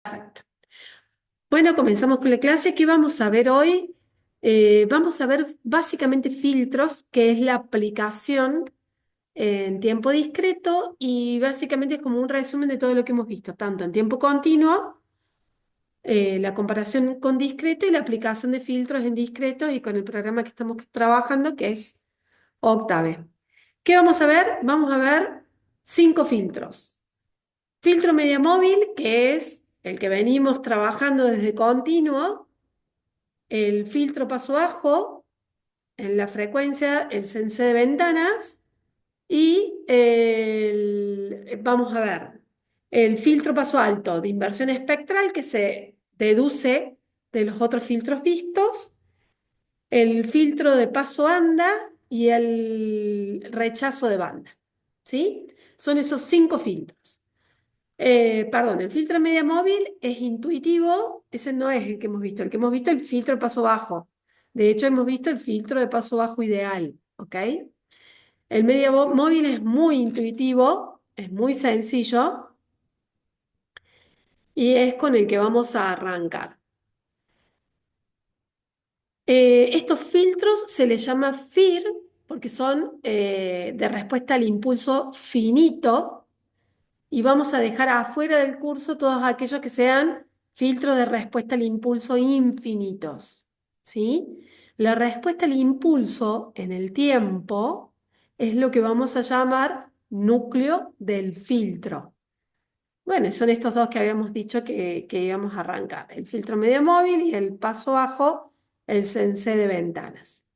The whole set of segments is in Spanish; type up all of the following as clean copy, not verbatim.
Perfecto. Bueno, comenzamos con la clase. ¿Qué vamos a ver hoy? Vamos a ver básicamente filtros, que es la aplicación en tiempo discreto y básicamente es como un resumen de todo lo que hemos visto, tanto en tiempo continuo, la comparación con discreto y la aplicación de filtros en discreto y con el programa que estamos trabajando, que es Octave. ¿Qué vamos a ver? Vamos a ver 5 filtros. Filtro media móvil, que es el que venimos trabajando desde continuo, el filtro paso bajo, en la frecuencia, el sensor de ventanas y vamos a ver, el filtro paso alto de inversión espectral que se deduce de los otros filtros vistos, el filtro de paso banda y el rechazo de banda. ¿Sí? Son esos 5 filtros. Perdón, el filtro media móvil es intuitivo, ese no es el que hemos visto. El que hemos visto es el filtro de paso bajo. De hecho, hemos visto el filtro de paso bajo ideal, ¿ok? El media móvil es muy intuitivo, es muy sencillo y es con el que vamos a arrancar. Estos filtros se les llama FIR porque son de respuesta al impulso finito. Y vamos a dejar afuera del curso todos aquellos que sean filtros de respuesta al impulso infinitos, ¿sí? La respuesta al impulso en el tiempo es lo que vamos a llamar núcleo del filtro. Bueno, son estos dos que habíamos dicho que íbamos a arrancar, el filtro medio móvil y el paso bajo, el sensor de ventanas.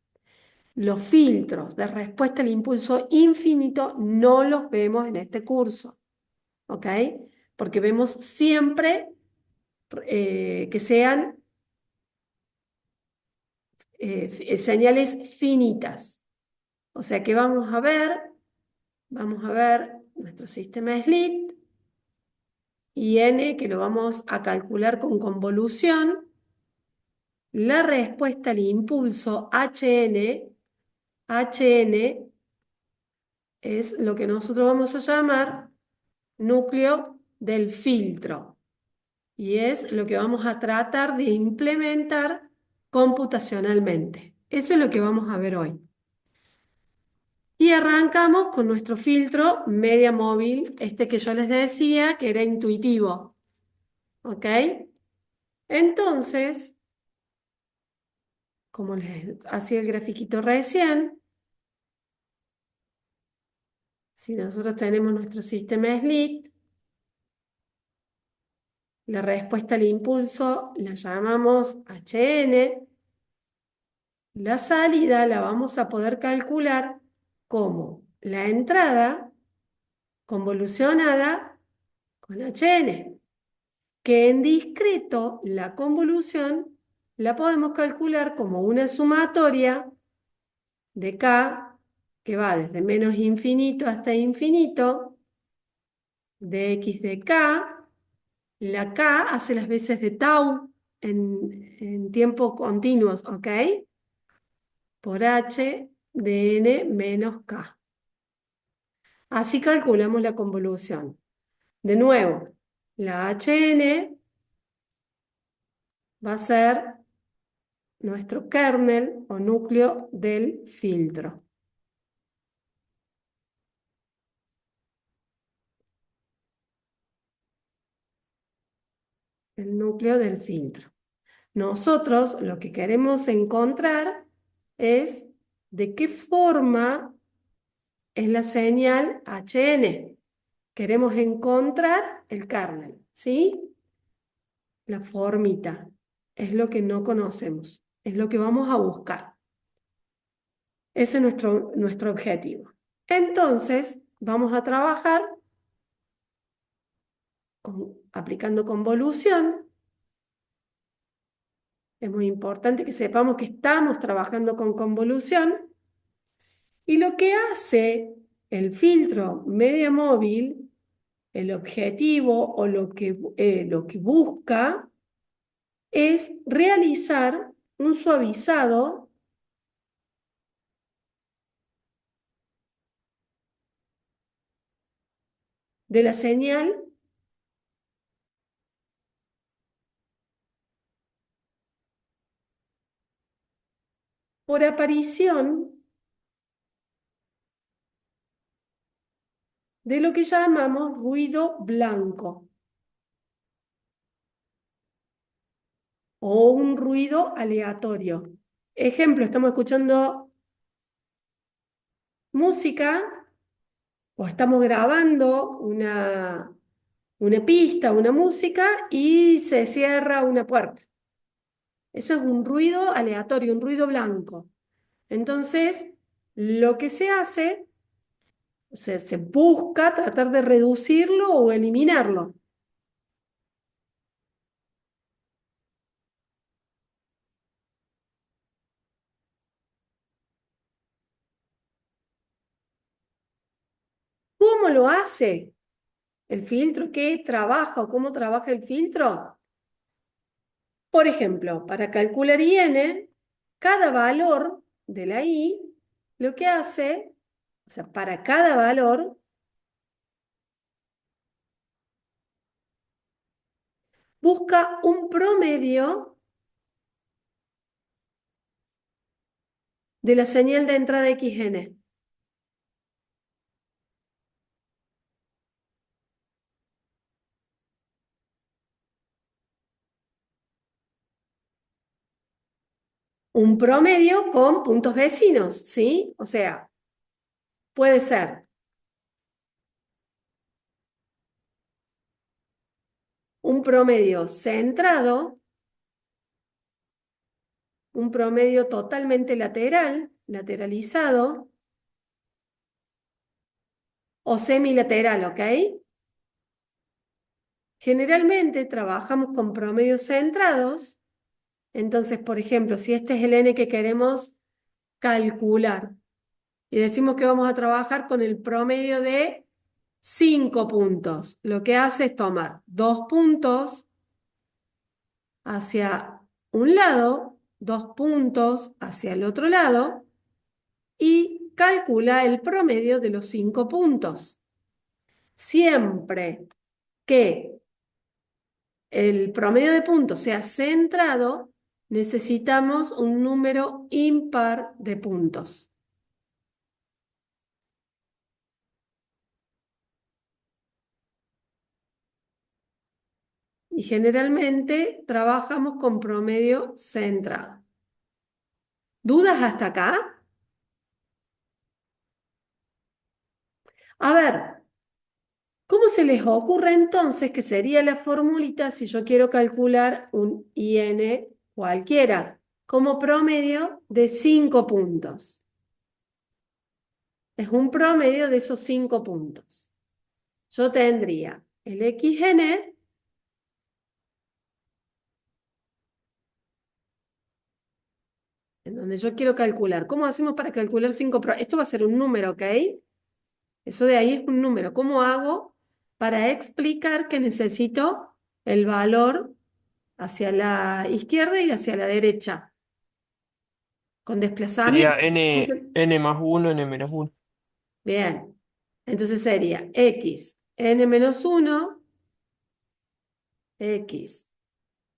Los filtros de respuesta al impulso infinito no los vemos en este curso. ¿Ok? Porque vemos siempre que sean señales finitas. O sea que vamos a ver nuestro sistema SLIT y N, que lo vamos a calcular con convolución. La respuesta al impulso HN es lo que nosotros vamos a llamar núcleo del filtro. Y es lo que vamos a tratar de implementar computacionalmente. Eso es lo que vamos a ver hoy. Y arrancamos con nuestro filtro media móvil, este que yo les decía que era intuitivo. ¿Ok? Entonces, como les hacía el grafiquito recién, si nosotros tenemos nuestro sistema SLIT, la respuesta al impulso la llamamos HN. La salida la vamos a poder calcular como la entrada convolucionada con HN, que en discreto la convolución la podemos calcular como una sumatoria de K que va desde menos infinito hasta infinito, de X de K. La K hace las veces de tau en tiempo continuos, ¿ok? Por H de N menos K. Así calculamos la convolución. De nuevo, la HN va a ser nuestro kernel o núcleo del filtro. El núcleo del filtro. Nosotros lo que queremos encontrar es de qué forma es la señal HN. Queremos encontrar el kernel, ¿sí? La formita. Es lo que no conocemos. Es lo que vamos a buscar. Ese es nuestro objetivo. Entonces, vamos a trabajar aplicando convolución. Es muy importante que sepamos que estamos trabajando con convolución. Y lo que hace el filtro media móvil, el objetivo o lo que busca es realizar un suavizado de la señal por aparición de lo que llamamos ruido blanco o un ruido aleatorio. Ejemplo, estamos escuchando música o estamos grabando una pista, una música y se cierra una puerta. Eso es un ruido aleatorio, un ruido blanco. Entonces, lo que se hace, se busca tratar de reducirlo o eliminarlo. ¿Cómo lo hace el filtro? ¿Qué trabaja o cómo trabaja el filtro? Por ejemplo, para calcular IN, cada valor de la I, lo que hace, o sea, para cada valor, busca un promedio de la señal de entrada XN. Un promedio con puntos vecinos, ¿sí? O sea, puede ser un promedio centrado, un promedio totalmente lateral, lateralizado, o semilateral, ¿ok? Generalmente trabajamos con promedios centrados. Entonces, por ejemplo, si este es el n que queremos calcular y decimos que vamos a trabajar con el promedio de 5 puntos, lo que hace es tomar 2 puntos hacia un lado, 2 puntos hacia el otro lado y calcula el promedio de los 5 puntos. Siempre que el promedio de puntos sea centrado, necesitamos un número impar de puntos. Y generalmente trabajamos con promedio centrado. ¿Dudas hasta acá? A ver, ¿cómo se les ocurre entonces que sería la formulita si yo quiero calcular un IN cualquiera como promedio de 5 puntos? Es un promedio de esos 5 puntos. Yo tendría el XN en donde yo quiero calcular. ¿Cómo hacemos para calcular 5 pro? Esto va a ser un número, ¿ok? Eso de ahí es un número. ¿Cómo hago para explicar que necesito el valor hacia la izquierda y hacia la derecha? Con desplazamiento. Sería n más uno, n menos uno. Bien. Entonces sería x, n menos uno, x,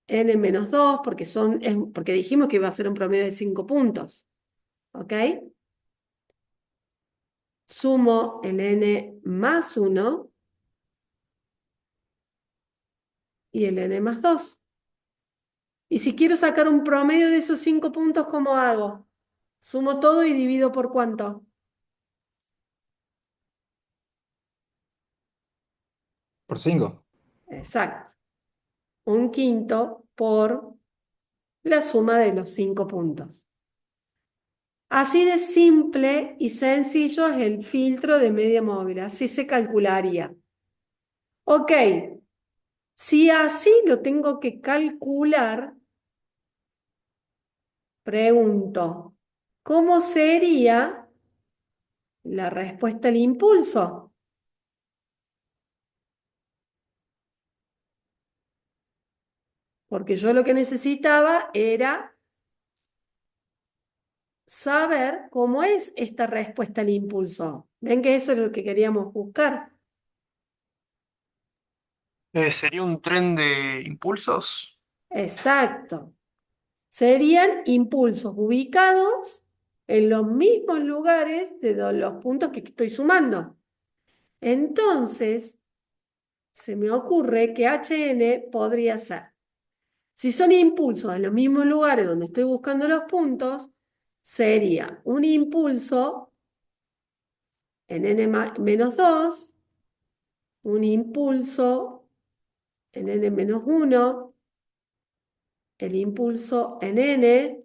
n menos 2, porque, porque dijimos que iba a ser un promedio de 5 puntos. ¿Ok? Sumo el n más uno y el n más 2. Y si quiero sacar un promedio de esos 5 puntos, ¿cómo hago? Sumo todo y divido por cuánto. Por 5. Exacto. Un quinto por la suma de los 5 puntos. Así de simple y sencillo es el filtro de media móvil. Así se calcularía. Ok, si así lo tengo que calcular, pregunto, ¿cómo sería la respuesta al impulso? Porque yo lo que necesitaba era saber cómo es esta respuesta al impulso. ¿Ven que eso es lo que queríamos buscar? ¿Sería un tren de impulsos? Exacto. Serían impulsos ubicados en los mismos lugares de los puntos que estoy sumando. Entonces, se me ocurre que Hn podría ser, si son impulsos en los mismos lugares donde estoy buscando los puntos, sería un impulso en n-2, un impulso en n-1, el impulso en n.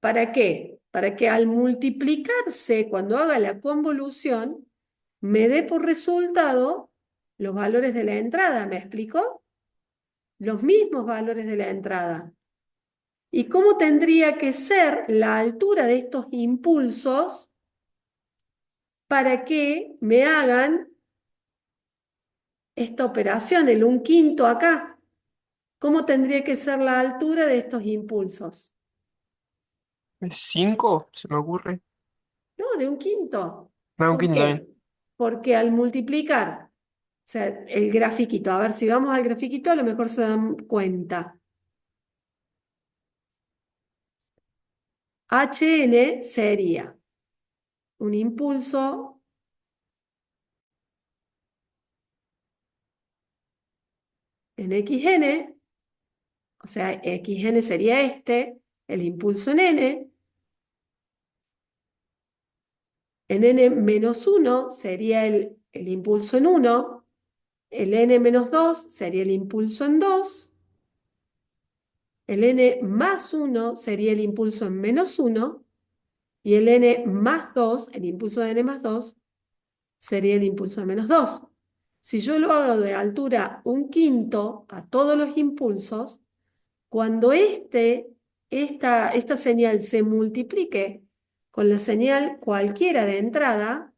¿Para qué? Para que al multiplicarse, cuando haga la convolución, me dé por resultado los valores de la entrada. ¿Me explico? Los mismos valores de la entrada. ¿Y cómo tendría que ser la altura de estos impulsos para que me hagan esta operación, el 1/5 acá? ¿Cómo tendría que ser la altura de estos impulsos? ¿Es 5? Se me ocurre. No, de 1/5. No, un ¿Por quinto también. qué? Porque al multiplicar, o sea, el grafiquito, a ver si vamos al grafiquito, a lo mejor se dan cuenta. Hn sería un impulso en xn, o sea, xn sería el impulso en n-1 sería el impulso en 1, el n-2 sería el impulso en 2, el n+1 sería el impulso en -1, y el n+2, el impulso de n+2, sería el impulso de -2. Si yo lo hago de altura 1/5 a todos los impulsos, cuando esta señal se multiplique con la señal cualquiera de entrada,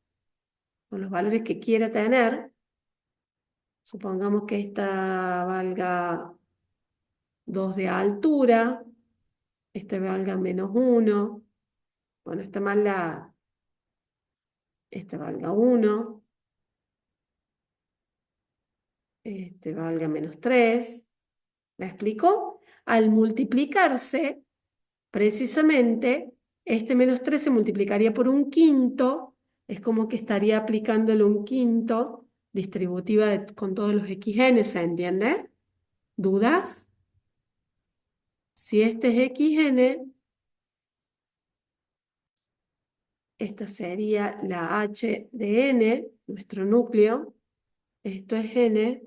con los valores que quiera tener, supongamos que esta valga 2 de altura, esta valga -1, bueno, esta valga 1, este valga -3. ¿Me explico? Al multiplicarse, precisamente, este -3 se multiplicaría por 1/5, es como que estaría aplicándole 1/5 distributiva con todos los xn, ¿se entiende? ¿Dudas? Si este es xn, esta sería la h de n, nuestro núcleo, esto es n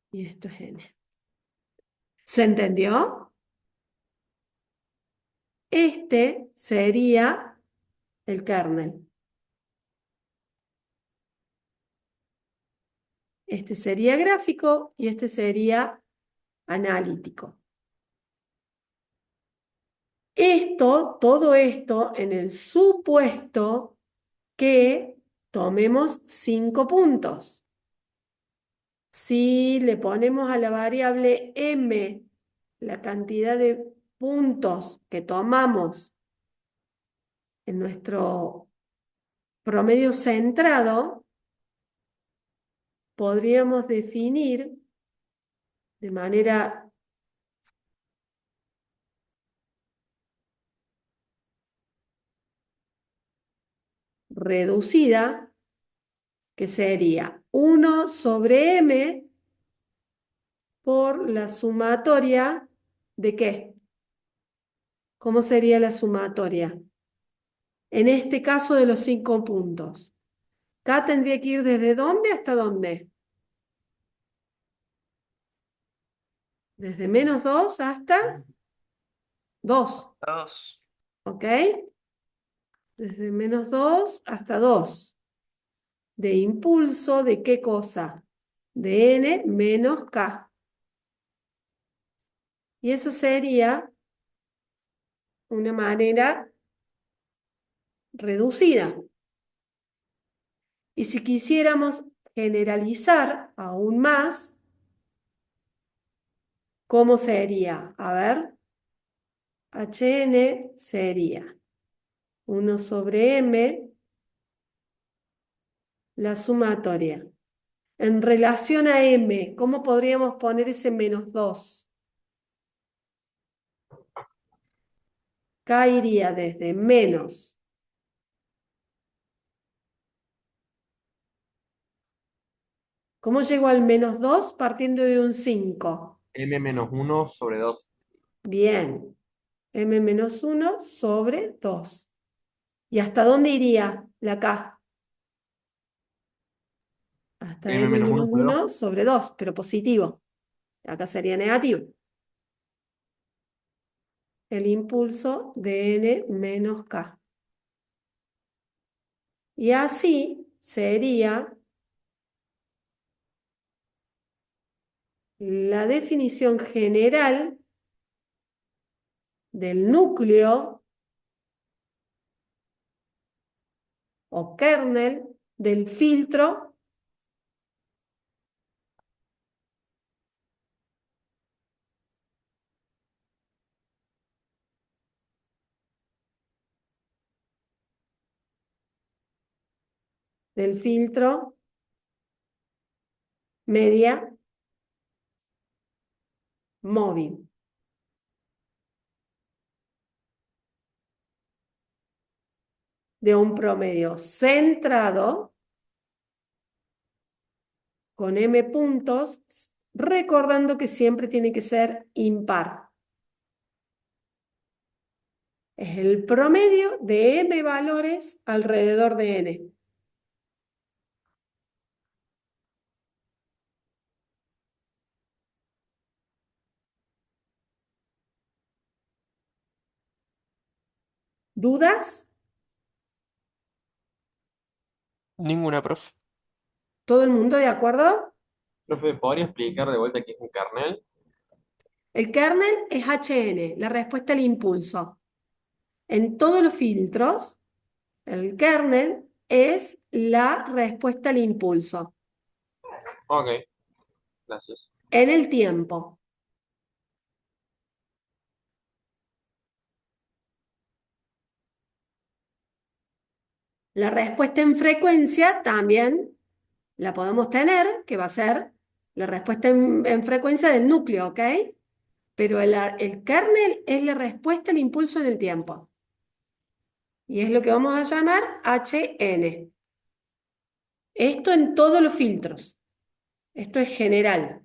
y esto es n. ¿Se entendió? Este sería el kernel. Este sería gráfico y este sería analítico. Todo esto en el supuesto que tomemos 5 puntos. Si le ponemos a la variable m la cantidad de puntos que tomamos en nuestro promedio centrado, podríamos definir de manera reducida, que sería 1 sobre m por la sumatoria de ¿qué? ¿Cómo sería la sumatoria? En este caso de los 5 puntos. K tendría que ir desde dónde hasta dónde. Desde -2 hasta 2. Dos. ¿Ok? Desde -2 hasta 2. De impulso, ¿de qué cosa? De n menos k. Y eso sería una manera reducida. Y si quisiéramos generalizar aún más, ¿cómo sería? A ver, Hn sería 1 sobre m, la sumatoria En relación a M, ¿cómo podríamos poner ese -2? K iría desde menos. ¿Cómo llego al -2? Partiendo de un 5. m-1/2. Bien. M-1 sobre 2. ¿Y hasta dónde iría la K? Hasta M-1 sobre 2. m-1 sobre 2, pero positivo. Acá sería negativo. El impulso de n menos K. Y así sería la definición general del núcleo o kernel del filtro media móvil, de un promedio centrado con m puntos, recordando que siempre tiene que ser impar. Es el promedio de m valores alrededor de n. ¿Dudas? Ninguna, profe. ¿Todo el mundo de acuerdo? Profe, ¿podría explicar de vuelta qué es un kernel? El kernel es Hn, la respuesta al impulso. En todos los filtros, el kernel es la respuesta al impulso Ok, gracias. en el tiempo. La respuesta en frecuencia también la podemos tener, que va a ser la respuesta en frecuencia del núcleo, ¿ok? Pero el kernel es la respuesta al impulso en el tiempo. Y es lo que vamos a llamar Hn. Esto en todos los filtros. Esto es general.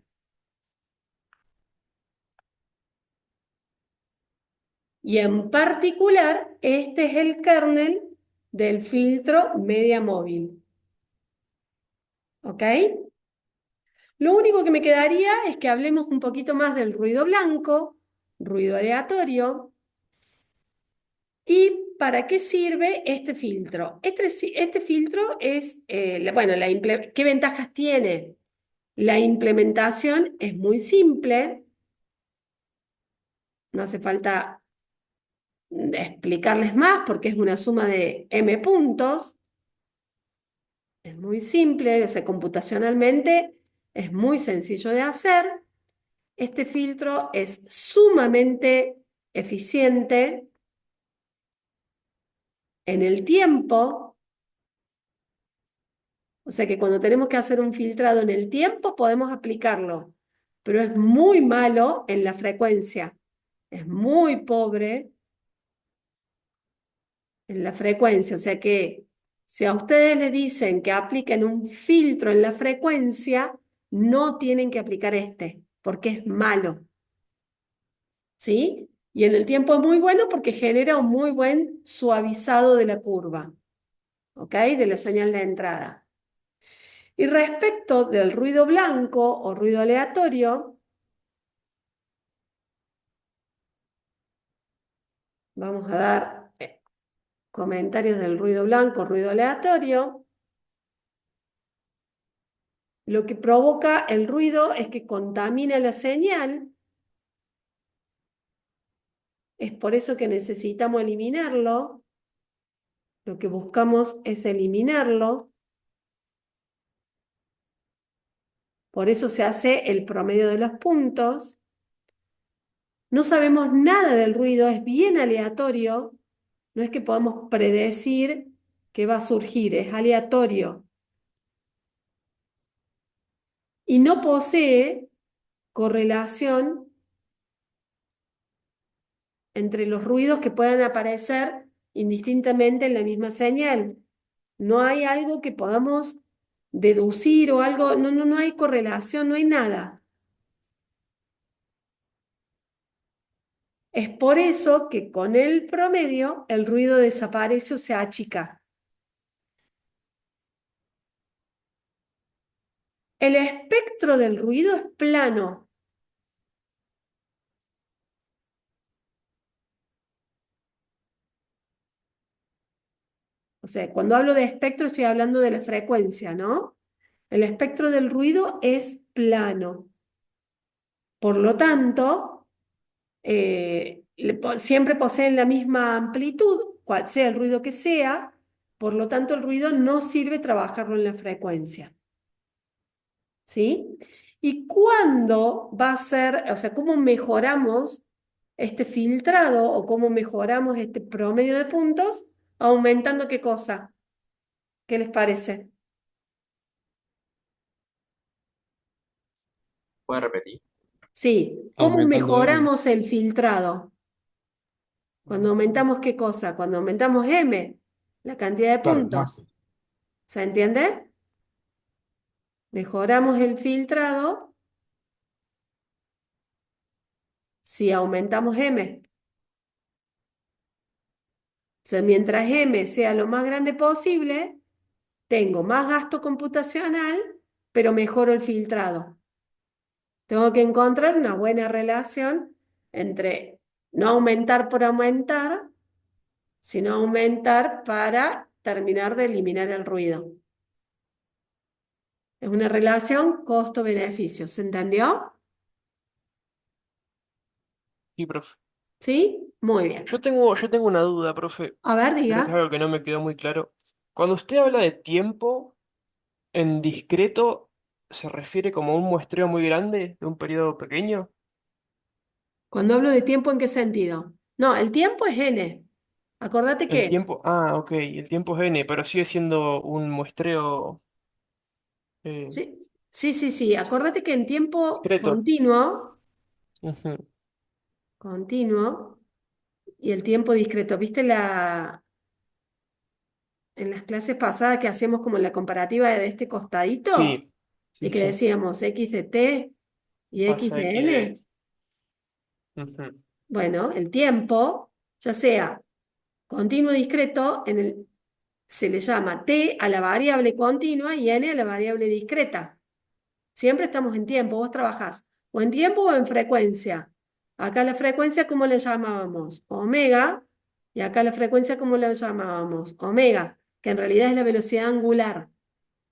Y en particular, este es el kernel del filtro media móvil. ¿Ok? Lo único que me quedaría es que hablemos un poquito más del ruido blanco, ruido aleatorio, y para qué sirve este filtro. Este filtro es, bueno, ¿qué ventajas tiene? La implementación es muy simple, no hace falta explicarles más porque es una suma de m puntos. Es muy simple, o sea, computacionalmente es muy sencillo de hacer. Este filtro es sumamente eficiente en el tiempo, o sea que cuando tenemos que hacer un filtrado en el tiempo podemos aplicarlo, pero es muy malo en la frecuencia, es muy pobre en la frecuencia, o sea que si a ustedes le dicen que apliquen un filtro en la frecuencia, no tienen que aplicar este, porque es malo, ¿sí? Y en el tiempo es muy bueno porque genera un muy buen suavizado de la curva, ¿ok? De la señal de entrada. Y respecto del ruido blanco o ruido aleatorio, vamos a dar comentarios del ruido blanco, ruido aleatorio. Lo que provoca el ruido es que contamina la señal. Es por eso que necesitamos eliminarlo. Lo que buscamos es eliminarlo. Por eso se hace el promedio de los puntos. No sabemos nada del ruido, es bien aleatorio. No es que podamos predecir que va a surgir, es aleatorio. y no posee correlación entre los ruidos que puedan aparecer indistintamente en la misma señal. No hay algo que podamos deducir o algo, no hay correlación, no hay nada. Es por eso que con el promedio el ruido desaparece o se achica. El espectro del ruido es plano. O sea, cuando hablo de espectro estoy hablando de la frecuencia, ¿no? El espectro del ruido es plano. Por lo tanto, siempre poseen la misma amplitud, cual sea el ruido que sea, por lo tanto el ruido no sirve trabajarlo en la frecuencia, ¿sí? ¿Y cuándo va a ser, o sea, cómo mejoramos este filtrado o cómo mejoramos este promedio de puntos? Aumentando qué cosa, ¿qué les parece? ¿Puedes repetir? Sí, ¿cómo Aumentando M. mejoramos el filtrado? Cuando Mm, aumentamos qué cosa, cuando aumentamos M, la cantidad de claro, más. puntos. ¿Se entiende? Mejoramos el filtrado si aumentamos M. O sea, mientras M sea lo más grande posible, tengo más gasto computacional, pero mejoro el filtrado. Tengo que encontrar una buena relación entre no aumentar por aumentar, sino aumentar para terminar de eliminar el ruido. Es una relación costo-beneficio. ¿Se entendió? Sí, profe. ¿Sí? Muy bien. Yo tengo una duda, profe. A ver, Creo que es diga. algo que no me quedó muy claro. Cuando usted habla de tiempo en discreto, ¿se refiere como a un muestreo muy grande de un periodo pequeño? Cuando hablo de tiempo, ¿en qué sentido? No, el tiempo es n. Acordate El que, tiempo, ok, el tiempo es n, pero sigue siendo un muestreo eh, sí. Acordate que en tiempo discreto. Ujú. continuo y el tiempo discreto. ¿Viste en las clases pasadas que hacíamos como la comparativa de este costadito? Sí, Y sí, que sí. decíamos x de t y x Pasa de X de... n. Ujú. Bueno, el tiempo, ya sea continuo o discreto, se le llama t a la variable continua y n a la variable discreta. Siempre estamos en tiempo, vos trabajás o en tiempo o en frecuencia. Acá la frecuencia, ¿cómo le llamábamos? Omega, y acá la frecuencia, ¿cómo la llamábamos? Omega, que en realidad es la velocidad angular.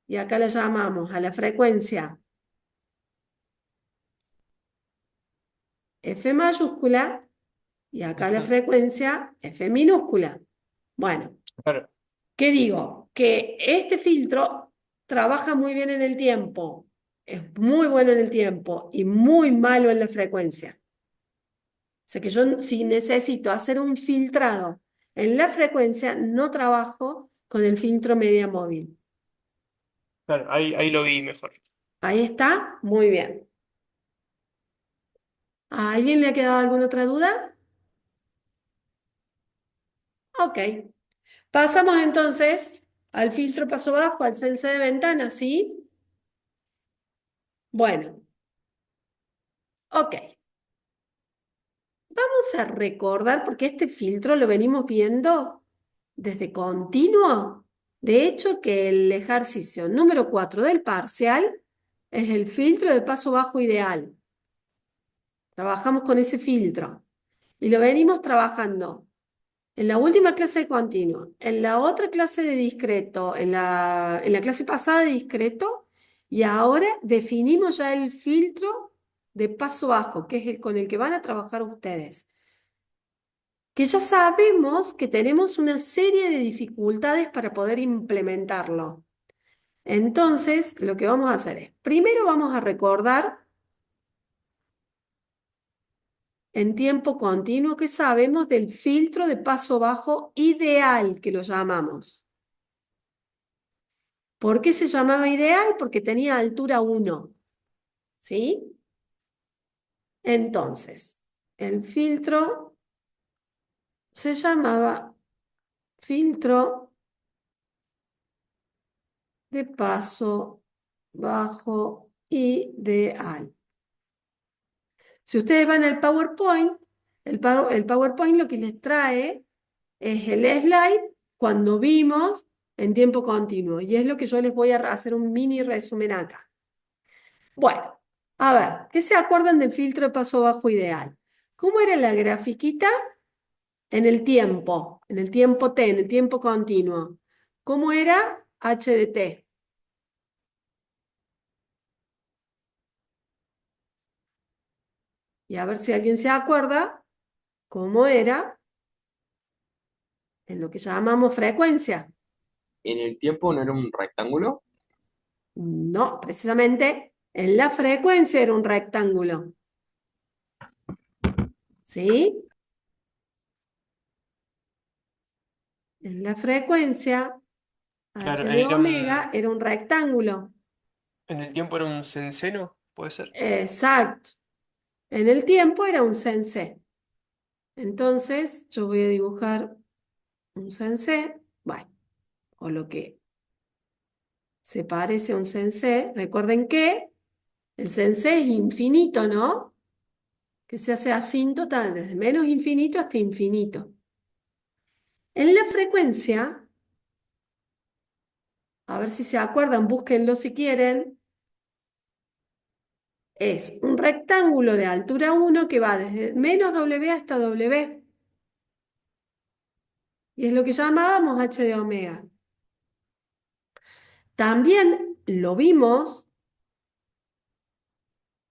Y acá la llamamos a la frecuencia F mayúscula y acá la Ujú. frecuencia F minúscula. Bueno, Claro, ¿qué digo? Que este filtro trabaja muy bien en el tiempo, es muy bueno en el tiempo y muy malo en la frecuencia. O sea que yo si necesito hacer un filtrado en la frecuencia, no trabajo con el filtro media móvil. claro, ahí lo vi mejor. Ahí está, muy bien. ¿A alguien le ha quedado alguna otra duda? Ok. Pasamos entonces al filtro paso bajo, al sense de ventana, ¿sí? Bueno, ok. Vamos a recordar, porque este filtro lo venimos viendo desde continuo. De hecho, que el ejercicio número 4 del parcial es el filtro de paso bajo ideal. Trabajamos con ese filtro y lo venimos trabajando en la última clase de continuo, en la otra clase de discreto, en la clase pasada de discreto y ahora definimos ya el filtro de paso bajo, que es el con el que van a trabajar ustedes. Que ya sabemos que tenemos una serie de dificultades para poder implementarlo. Entonces, lo que vamos a hacer es, primero vamos a recordar en tiempo continuo que sabemos del filtro de paso bajo ideal, que lo llamamos. ¿Por qué se llamaba ideal? Porque tenía altura 1. ¿sí? Entonces, el filtro se llamaba filtro de paso bajo ideal. Si ustedes van al PowerPoint, el PowerPoint lo que les trae es el slide cuando vimos en tiempo continuo. Y es lo que yo les voy a hacer un mini resumen acá. Bueno, a ver, ¿qué se acuerdan del filtro de paso bajo ideal? ¿Cómo era la grafiquita en el tiempo t, en el tiempo continuo? ¿Cómo era h de t? Y a ver si alguien se acuerda cómo era en lo que llamamos frecuencia. En el tiempo no era un rectángulo. No, precisamente en la frecuencia era un rectángulo. ¿Sí? En la frecuencia Claro, h de omega era un rectángulo. en el tiempo era un senceno, puede ser. Exacto. En el tiempo era un sensé. Entonces yo voy a dibujar un sensé, bueno, o lo que se parece a un sensé. Recuerden que el sensé es infinito, ¿no? Que se hace asíntota desde menos infinito hasta infinito. En la frecuencia, a ver si se acuerdan, búsquenlo si quieren, es un rectángulo de altura 1 que va desde menos W hasta W. Y es lo que llamábamos h de omega. También lo vimos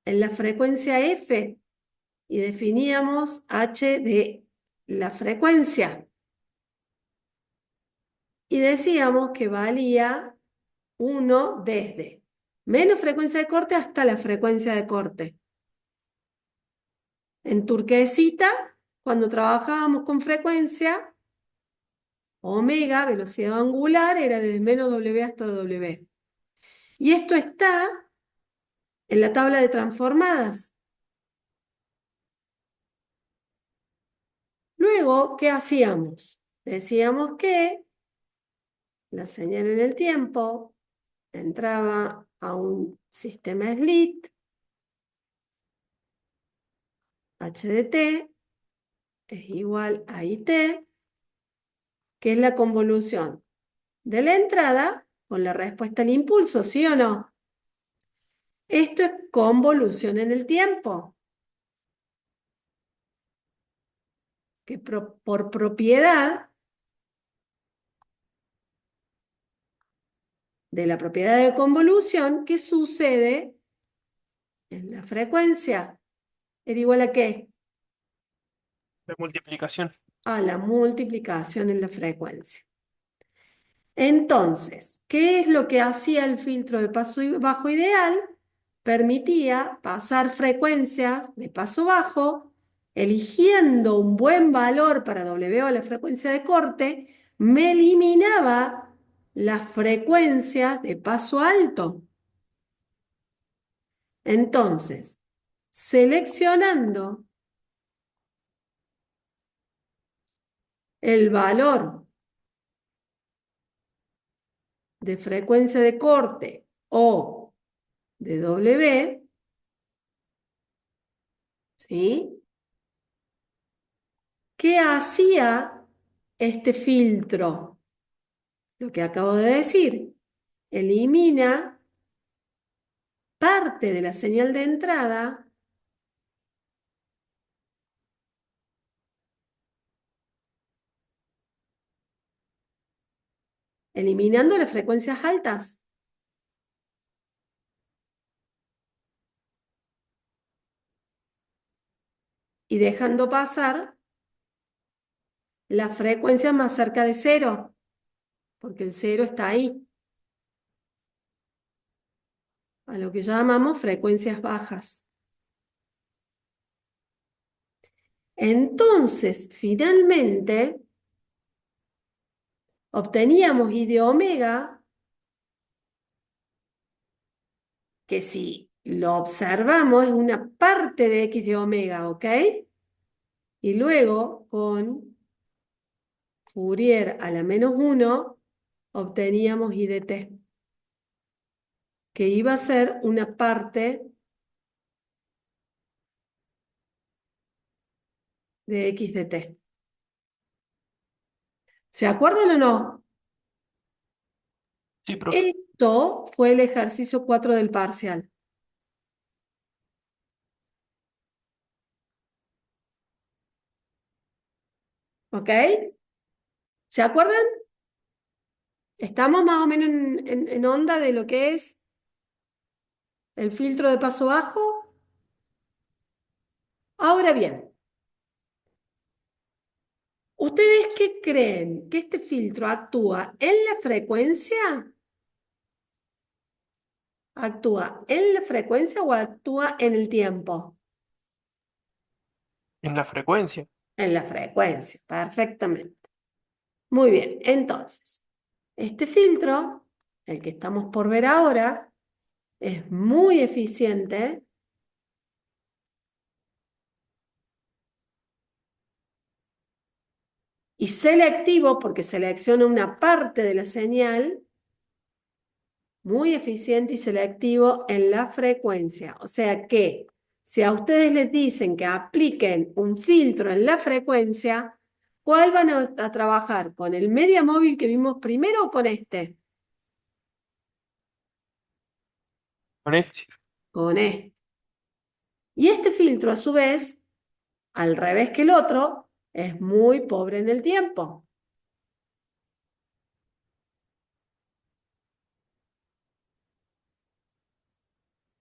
en la frecuencia F y definíamos h de la frecuencia. Y decíamos que valía 1 desde menos frecuencia de corte hasta la frecuencia de corte. En turquesita, cuando trabajábamos con frecuencia, omega, velocidad angular, era desde menos W hasta W. Y esto está en la tabla de transformadas. Luego, ¿qué hacíamos? Decíamos que la señal en el tiempo entraba a un sistema slit, h de t es igual a it, que es la convolución de la entrada con la respuesta al impulso, ¿sí o no? Esto es convolución en el tiempo, que por propiedad de la propiedad de convolución, ¿qué sucede en la frecuencia? ¿Era igual a qué? La multiplicación. A la multiplicación en la frecuencia. Entonces, ¿qué es lo que hacía el filtro de paso bajo ideal? Permitía pasar frecuencias de paso bajo, eligiendo un buen valor para W o la frecuencia de corte, me eliminaba las frecuencias de paso alto. Entonces, seleccionando el valor de frecuencia de corte o de W, ¿sí? ¿Qué hacía este filtro? Lo que acabo de decir, elimina parte de la señal de entrada, eliminando las frecuencias altas y dejando pasar las frecuencias más cerca de cero, porque el cero está ahí, a lo que llamamos frecuencias bajas. Entonces, finalmente, obteníamos I de omega, que si lo observamos, es una parte de x de omega, ¿ok? Y luego con Fourier a la -1 obteníamos I de t, que iba a ser una parte de x de t. ¿Se acuerdan o no? Sí, profe. Esto fue el ejercicio 4 del parcial, ¿ok? ¿Se acuerdan? Estamos más o menos en onda de lo que es el filtro de paso bajo. Ahora bien, ¿ustedes qué creen? ¿Que este filtro actúa en la frecuencia? ¿Actúa en la frecuencia o actúa en el tiempo? En la frecuencia. En la frecuencia, perfectamente. Muy bien, entonces, este filtro, el que estamos por ver ahora, es muy eficiente y selectivo porque selecciona una parte de la señal, muy eficiente y selectivo en la frecuencia. O sea que si a ustedes les dicen que apliquen un filtro en la frecuencia, ¿cuál van a trabajar? ¿Con el media móvil que vimos primero o con este? Con este. Con este. Y este filtro, a su vez, al revés que el otro, es muy pobre en el tiempo.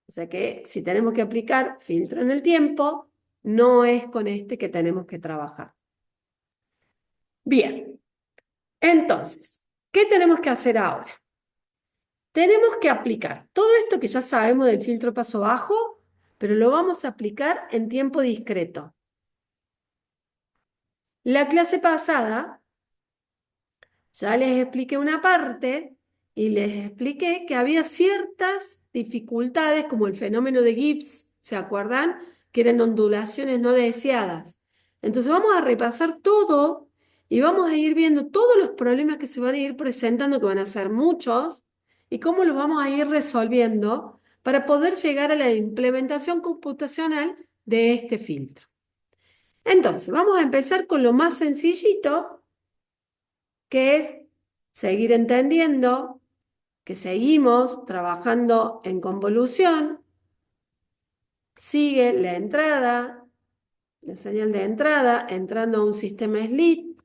O sea que si tenemos que aplicar filtro en el tiempo, no es con este que tenemos que trabajar. Bien, entonces, ¿qué tenemos que hacer ahora? Tenemos que aplicar todo esto que ya sabemos del filtro paso bajo, pero lo vamos a aplicar en tiempo discreto. La clase pasada ya les expliqué una parte y les expliqué que había ciertas dificultades como el fenómeno de Gibbs, ¿se acuerdan? Que eran ondulaciones no deseadas. Entonces vamos a repasar todo y vamos a ir viendo todos los problemas que se van a ir presentando, que van a ser muchos, y cómo los vamos a ir resolviendo para poder llegar a la implementación computacional de este filtro. Entonces, vamos a empezar con lo más sencillito, que es seguir entendiendo que seguimos trabajando en convolución, sigue la entrada, la señal de entrada, entrando a un sistema SLIT,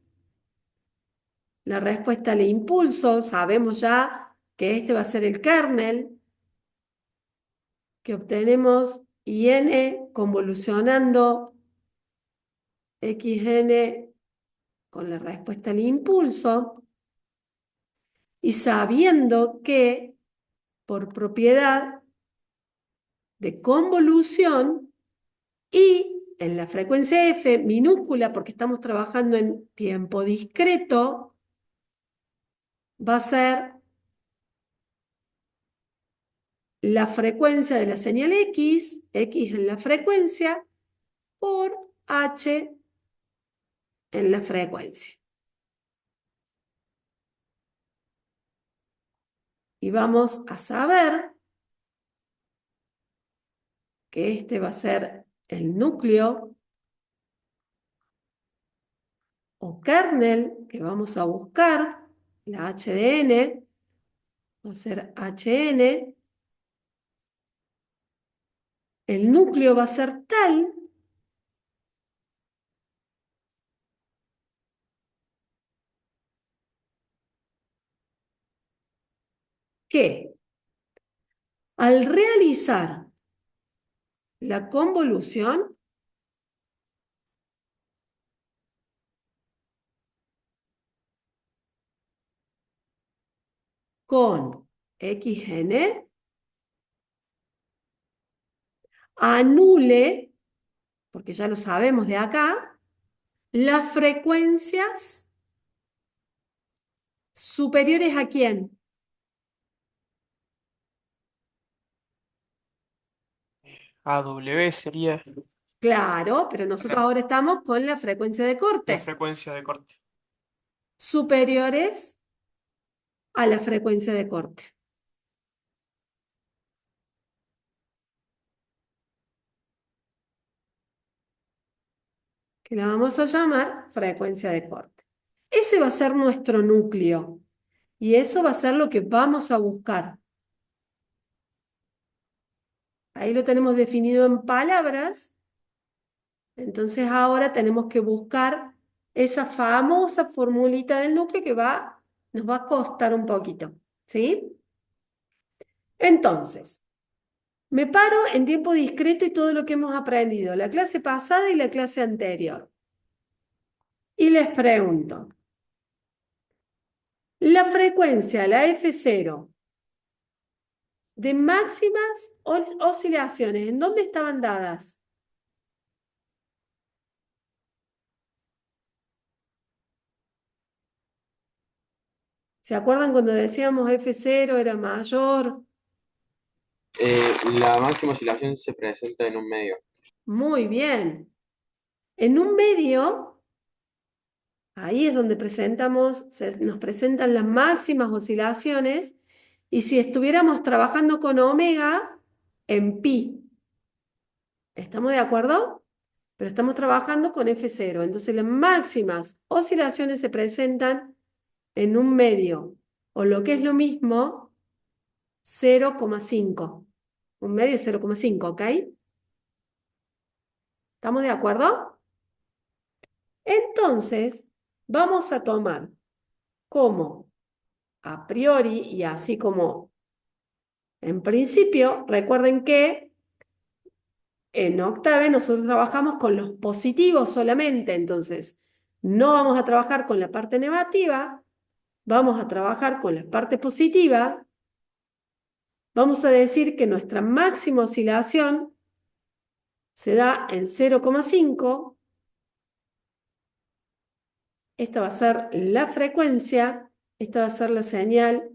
la respuesta al impulso, sabemos ya que este va a ser el kernel, que obtenemos IN convolucionando XN con la respuesta al impulso, y sabiendo que por propiedad de convolución y en la frecuencia F minúscula, porque estamos trabajando en tiempo discreto, va a ser la frecuencia de la señal X en la frecuencia, por H en la frecuencia. Y vamos a saber que este va a ser el núcleo o kernel que vamos a buscar, la H de n, va a ser Hn. El núcleo va a ser tal que al realizar la convolución con Xn, anule, porque ya lo sabemos de acá, las frecuencias superiores ¿a quién? AW sería Claro, pero nosotros acá, ahora estamos con la frecuencia de la corte, frecuencia de corte. superiores a la frecuencia de corte, que la vamos a llamar frecuencia de corte. Ese va a ser nuestro núcleo y eso va a ser lo que vamos a buscar. Ahí lo tenemos definido en palabras, entonces ahora tenemos que buscar esa famosa formulita del núcleo que nos va a costar un poquito, ¿sí? Entonces, me paro en tiempo discreto y todo lo que hemos aprendido, la clase pasada y la clase anterior. Y les pregunto, la frecuencia, la F0, de máximas oscilaciones, ¿en dónde estaban dadas? ¿Se acuerdan cuando decíamos F0 era mayor? La máxima oscilación se presenta en un medio. Muy bien. En un medio, ahí es donde nos presentan las máximas oscilaciones, y si estuviéramos trabajando con omega, en pi. ¿Estamos de acuerdo? Pero estamos trabajando con F0. Entonces las máximas oscilaciones se presentan en un medio, o lo que es lo mismo, 0,5. Un medio es 0,5, ¿ok? ¿Estamos de acuerdo? Entonces, vamos a tomar como a priori y así como en principio, recuerden que en octave nosotros trabajamos con los positivos solamente, entonces no vamos a trabajar con la parte negativa, vamos a trabajar con la parte positiva. Vamos a decir que nuestra máxima oscilación se da en 0,5. Esta va a ser la frecuencia, esta va a ser la señal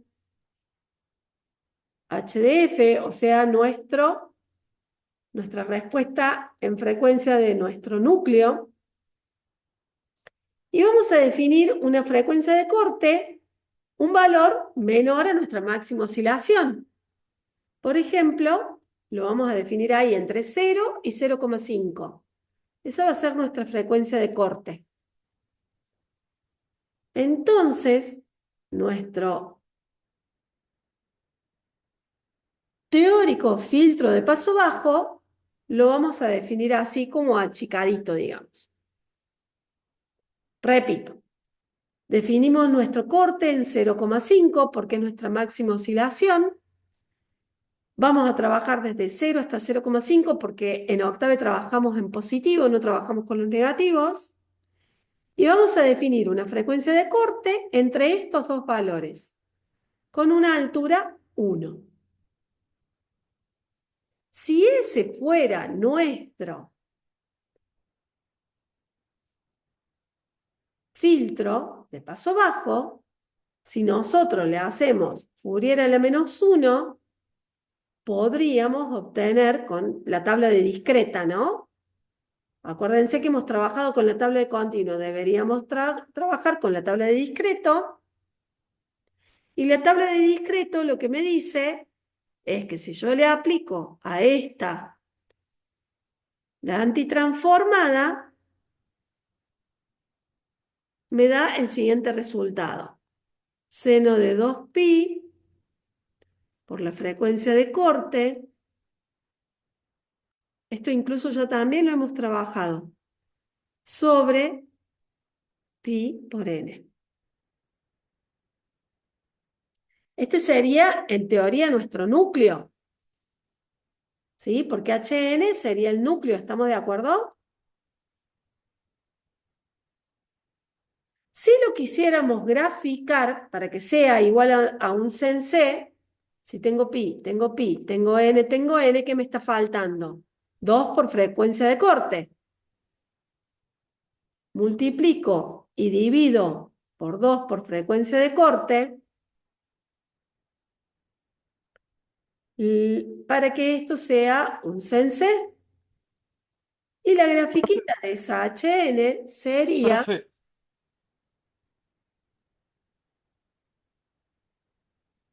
HDF, o sea, nuestra respuesta en frecuencia de nuestro núcleo. Y vamos a definir una frecuencia de corte, un valor menor a nuestra máxima oscilación. Por ejemplo, lo vamos a definir ahí entre 0 y 0,5. Esa va a ser nuestra frecuencia de corte. Entonces, nuestro teórico filtro de paso bajo lo vamos a definir así como achicadito, digamos. Repito, definimos nuestro corte en 0,5 porque es nuestra máxima oscilación. Vamos a trabajar desde 0 hasta 0,5 porque en octave trabajamos en positivo, no trabajamos con los negativos. Y vamos a definir una frecuencia de corte entre estos dos valores, con una altura 1. Si ese fuera nuestro filtro de paso bajo, si nosotros le hacemos Fourier a la -1, podríamos obtener con la tabla de discreta, ¿no? Acuérdense que hemos trabajado con la tabla de continuo, deberíamos trabajar con la tabla de discreto. Y la tabla de discreto lo que me dice es que si yo le aplico a esta la antitransformada, me da el siguiente resultado. Seno de 2pi por la frecuencia de corte. Esto incluso ya también lo hemos trabajado. Sobre pi por n. Este sería, en teoría, nuestro núcleo. ¿Sí? Porque Hn sería el núcleo, ¿estamos de acuerdo? Si lo quisiéramos graficar para que sea igual a un sensé, si tengo pi, tengo n, ¿qué me está faltando? 2 por frecuencia de corte. Multiplico y divido por 2 por frecuencia de corte, para que esto sea un sensé. Y la grafiquita de esa HN sería Profe,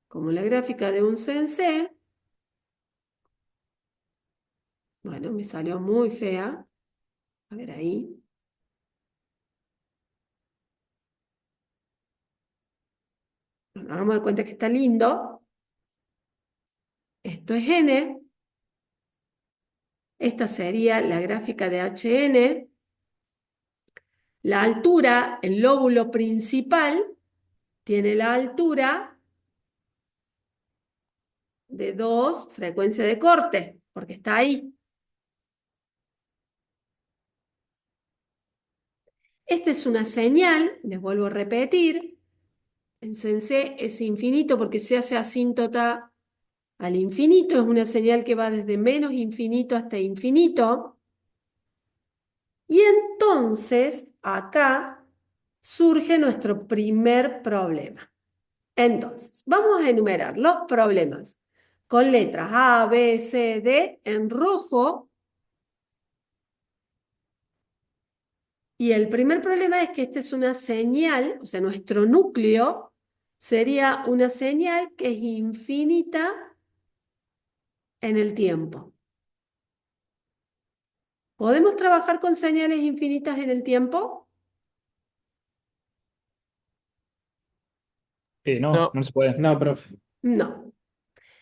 como la gráfica de un sensé. Bueno, me salió muy fea. A ver ahí. Bueno, hagamos de cuenta que está lindo. Esto es N. Esta sería la gráfica de HN. La altura, el lóbulo principal, tiene la altura de 2 frecuencia de corte, porque está ahí. Esta es una señal, les vuelvo a repetir. En sensé es infinito porque se hace asíntota al infinito. Es una señal que va desde menos infinito hasta infinito. Y entonces acá surge nuestro primer problema. Entonces, vamos a enumerar los problemas con letras A, B, C, D en rojo. Y el primer problema es que esta es una señal, o sea, nuestro núcleo sería una señal que es infinita en el tiempo. ¿Podemos trabajar con señales infinitas en el tiempo? No, no. no se puede. No, profe. No.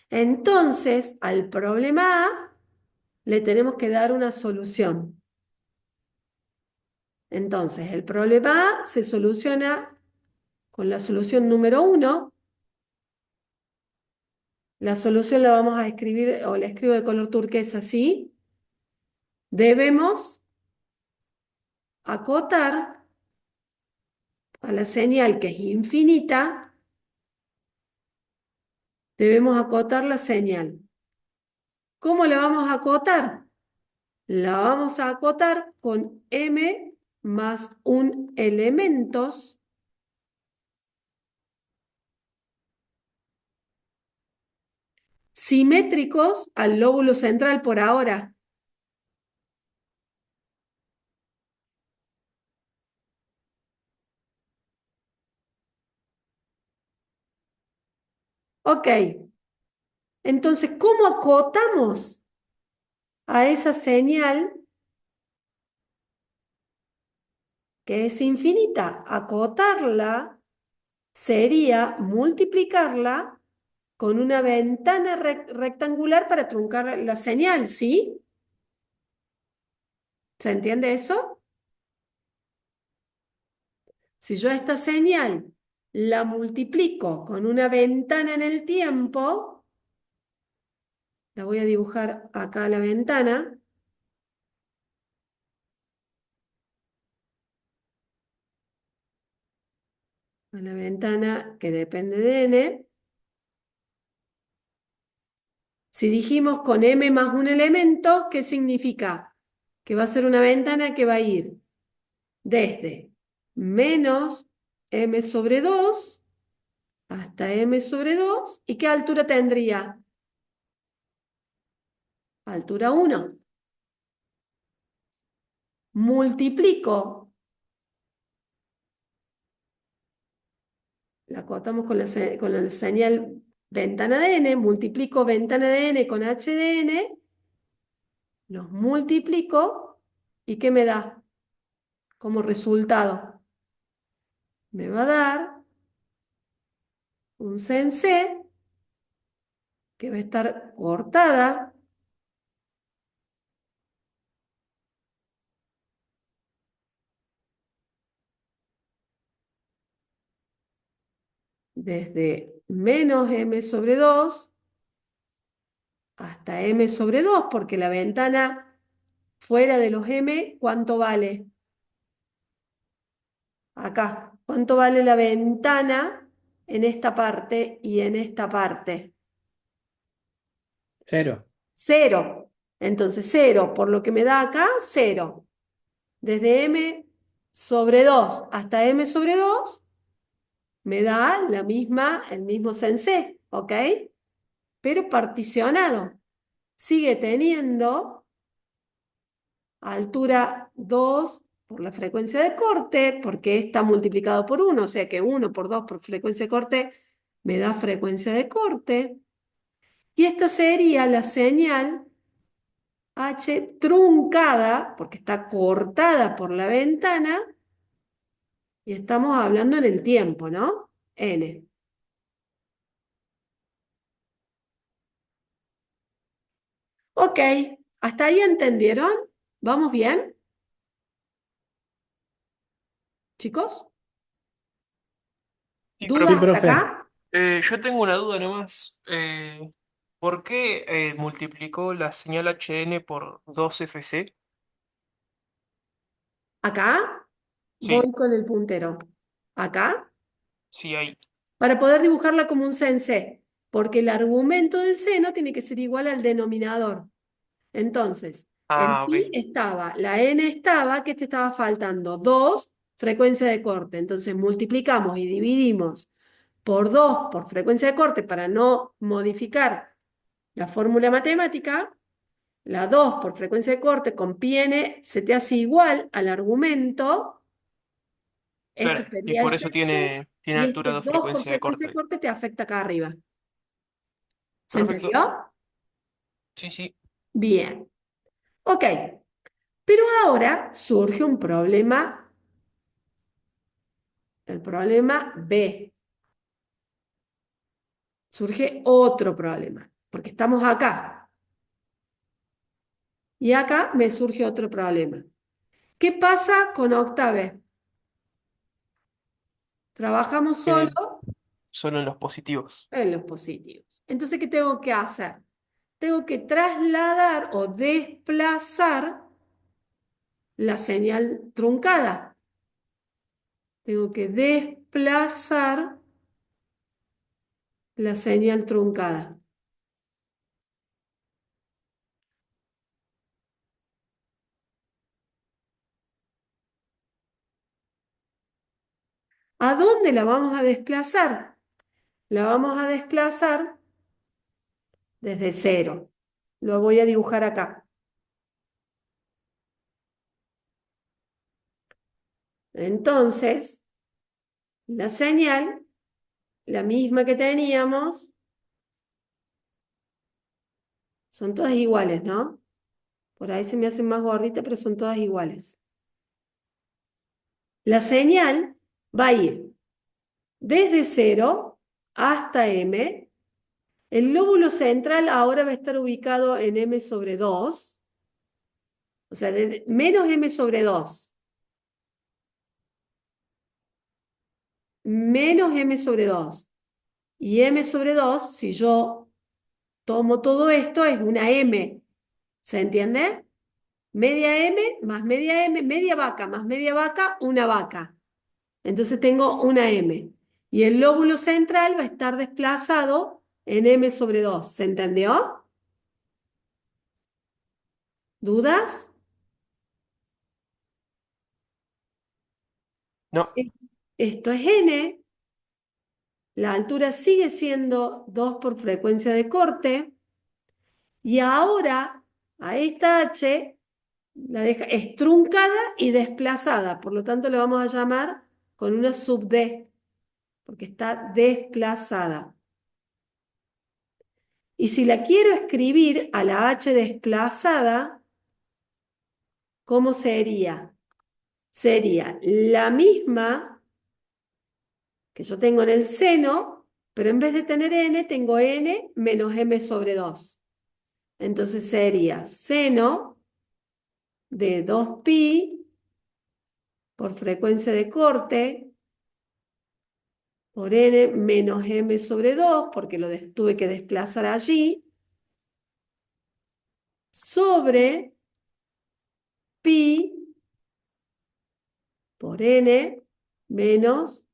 Entonces, al problema A le tenemos que dar una solución. Entonces, el problema A se soluciona con la solución número 1. La solución la vamos a escribir, o la escribo de color turquesa así. Debemos acotar a la señal que es infinita, debemos acotar la señal. ¿Cómo la vamos a acotar? La vamos a acotar con m más un elementos simétricos al lóbulo central por ahora. Ok, entonces, ¿cómo acotamos a esa señal que es infinita? Acotarla sería multiplicarla con una ventana rectangular para truncar la señal, ¿sí? ¿Se entiende eso? Si yo esta señal la multiplico con una ventana en el tiempo, la voy a dibujar acá la ventana, a la ventana que depende de n. Si dijimos con m más un elemento, ¿qué significa? Que va a ser una ventana que va a ir desde menos m sobre 2 hasta m sobre 2. ¿Y qué altura tendría? Altura 1. Multiplico, la cortamos con la señal ventana de n, multiplico ventana de n con h de n, los multiplico, ¿y qué me da como resultado? Me va a dar un sensé que va a estar cortada desde menos m sobre 2 hasta m sobre 2, porque la ventana fuera de los m, ¿cuánto vale? Acá, ¿cuánto vale la ventana en esta parte y en esta parte? Cero. 0. Entonces 0, por lo que me da acá, 0. Desde m sobre 2 hasta m sobre 2 me da el mismo sensé, ¿ok? pero particionado. Sigue teniendo altura 2 por la frecuencia de corte, porque está multiplicado por 1, o sea que 1 por 2 por frecuencia de corte me da frecuencia de corte. Y esta sería la señal H truncada, porque está cortada por la ventana, y estamos hablando en el tiempo, ¿no? N. Ok, ¿hasta ahí entendieron? ¿Vamos bien, chicos? Sí, ¿Dudas Sí, profe. hasta profe. acá? Yo tengo una duda nomás. ¿Por qué multiplicó la señal HN por 2FC? Acá voy Sí, con el puntero. Acá, sí, ahí. para poder dibujarla como un sensé, porque el argumento del seno tiene que ser igual al denominador. Entonces, el Ah, pi ok. estaba, la n estaba, ¿qué te estaba faltando? 2 frecuencia de corte. Entonces, multiplicamos y dividimos por 2 por frecuencia de corte para no modificar la fórmula matemática. La 2 por frecuencia de corte con pi n se te hace igual al argumento. Esto Claro, y sería el por eso sensé. tiene Y altura este 2 2 por frecuencia de frecuencia de corte. corte te afecta acá arriba. ¿Se Perfecto. entendió? Sí, sí. Bien. Ok. Pero ahora surge un problema, el problema B. Surge otro problema, porque estamos acá. Y acá me surge otro problema. ¿Qué pasa con octave? Trabajamos solo Eh, Solo en los positivos. en los positivos. Entonces, ¿qué tengo que hacer? Tengo que trasladar o desplazar la señal truncada. Tengo que desplazar la señal truncada. ¿A dónde la vamos a desplazar? La vamos a desplazar desde cero. Lo voy a dibujar acá. Entonces, la señal, la misma que teníamos, son todas iguales, ¿no? Por ahí se me hacen más gorditas, pero son todas iguales. La señal va a ir desde cero hasta m. El lóbulo central ahora va a estar ubicado en m sobre 2, o sea, menos m sobre 2, menos m sobre 2. Y m sobre 2, si yo tomo todo esto, es una m. ¿Se entiende? Media m más media m, media vaca más media vaca, una vaca. Entonces tengo una m. Y el lóbulo central va a estar desplazado en m sobre 2. ¿Se entendió? ¿Dudas? No, E- Esto es n. La altura sigue siendo 2 por frecuencia de corte. Y ahora a esta h la deja es truncada y desplazada. Por lo tanto, le vamos a llamar con una sub d, porque está desplazada. Y si la quiero escribir a la h desplazada, ¿cómo sería? Sería la misma que yo tengo en el seno, pero en vez de tener n, tengo n menos m sobre 2. Entonces sería seno de 2pi por frecuencia de corte por n menos m sobre 2, porque lo tuve que desplazar allí, sobre pi por n menos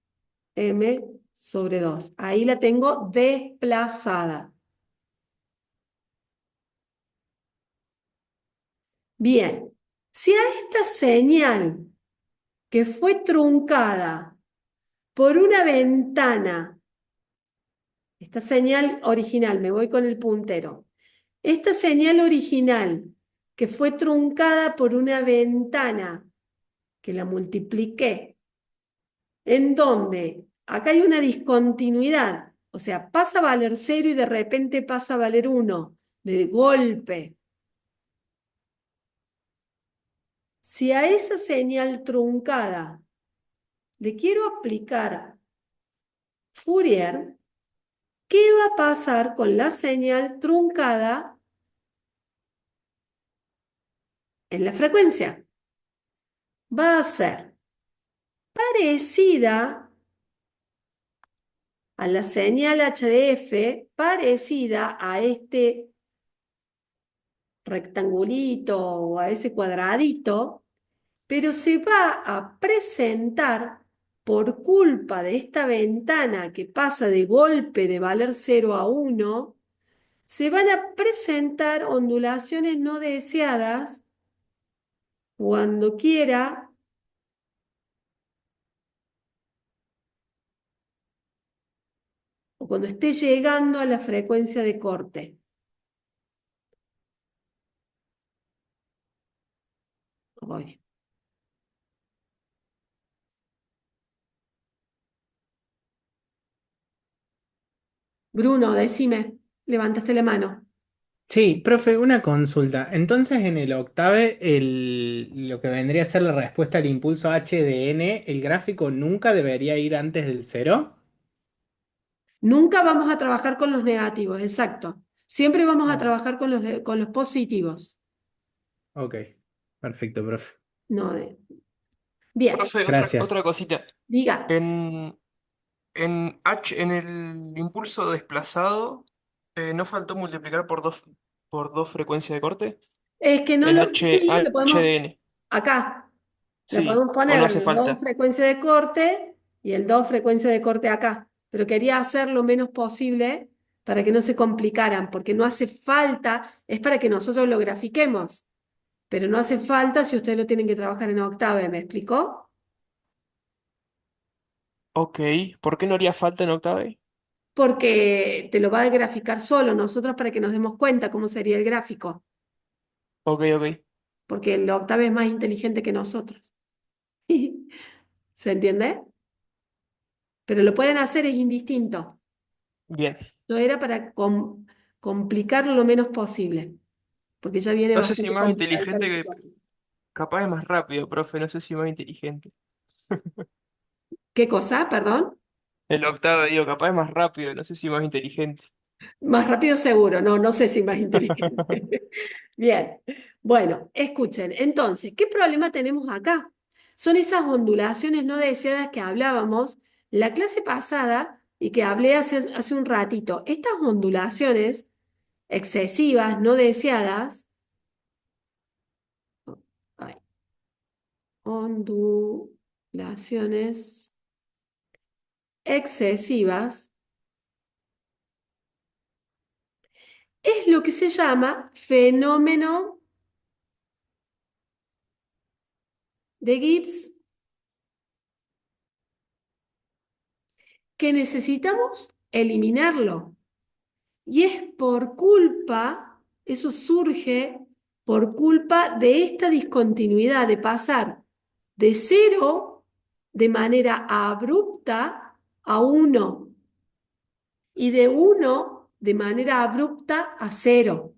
m sobre 2. Ahí la tengo desplazada. Bien, si a esta señal que fue truncada por una ventana Esta señal original, me voy con el puntero. Esta señal original que fue truncada por una ventana que la multipliqué, en donde acá hay una discontinuidad, o sea, pasa a valer cero y de repente pasa a valer uno, de golpe. Si a esa señal truncada le quiero aplicar Fourier, ¿qué va a pasar con la señal truncada en la frecuencia? Va a ser parecida a la señal HDF, parecida a este rectangulito o a ese cuadradito, pero se va a presentar por culpa de esta ventana que pasa de golpe de valer cero a uno, se van a presentar ondulaciones no deseadas cuando quiera o cuando esté llegando a la frecuencia de corte. Ay. Bruno, decime, levantaste la mano. Sí, profe, una consulta. Entonces, en el octave, lo que vendría a ser la respuesta al impulso h de n, el gráfico nunca debería ir antes del cero. Nunca vamos a trabajar con los negativos, exacto. Siempre vamos a Oh, trabajar con con los positivos. ok, perfecto, profe. No, bien, Profe, otra Gracias. cosita. diga. En, en el impulso desplazado, ¿no faltó multiplicar por dos frecuencias de corte? Es que no El lo, sí, lo podemos, HDN. acá, lo Sí, podemos o no poner hace el 2 falta. frecuencia de corte y el 2 frecuencia de corte acá. Pero quería hacer lo menos posible para que no se complicaran, porque no hace falta, es para que nosotros lo grafiquemos, pero no hace falta si ustedes lo tienen que trabajar en octave, ¿me explicó? Ok, ¿por qué no haría falta en octave? Porque te lo va a graficar solo, nosotros para que nos demos cuenta cómo sería el gráfico, Ok, ok. porque el octave es más inteligente que nosotros. ¿Se entiende? Pero lo pueden hacer, es indistinto. Bien. No era para complicarlo lo menos posible, porque ya viene No sé si bastante más complicadita inteligente la que situación. capaz es más rápido, profe, no sé si más inteligente. ¿Qué cosa? Perdón. El octavo, digo, capaz es más rápido, no sé si más inteligente. Más rápido seguro, no, no sé si más inteligente. Bien, bueno, escuchen, entonces, ¿qué problema tenemos acá? Son esas ondulaciones no deseadas que hablábamos la clase pasada y que hablé hace un ratito. Estas ondulaciones excesivas, no deseadas, ay, ondulaciones excesivas, es lo que se llama fenómeno de Gibbs que necesitamos eliminarlo. Y es por culpa, eso surge por culpa de esta discontinuidad, de pasar de cero de manera abrupta a uno y de uno de manera abrupta a cero.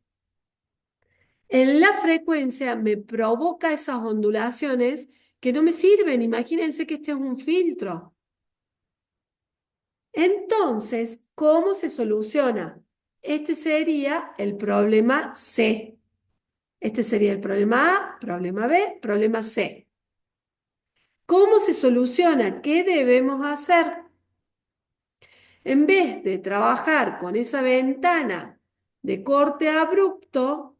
En la frecuencia me provoca esas ondulaciones que no me sirven. Imagínense que este es un filtro. Entonces, ¿cómo se soluciona? Este sería el problema C. Este sería el problema A, problema B, problema C. ¿Cómo se soluciona? ¿Qué debemos hacer? En vez de trabajar con esa ventana de corte abrupto,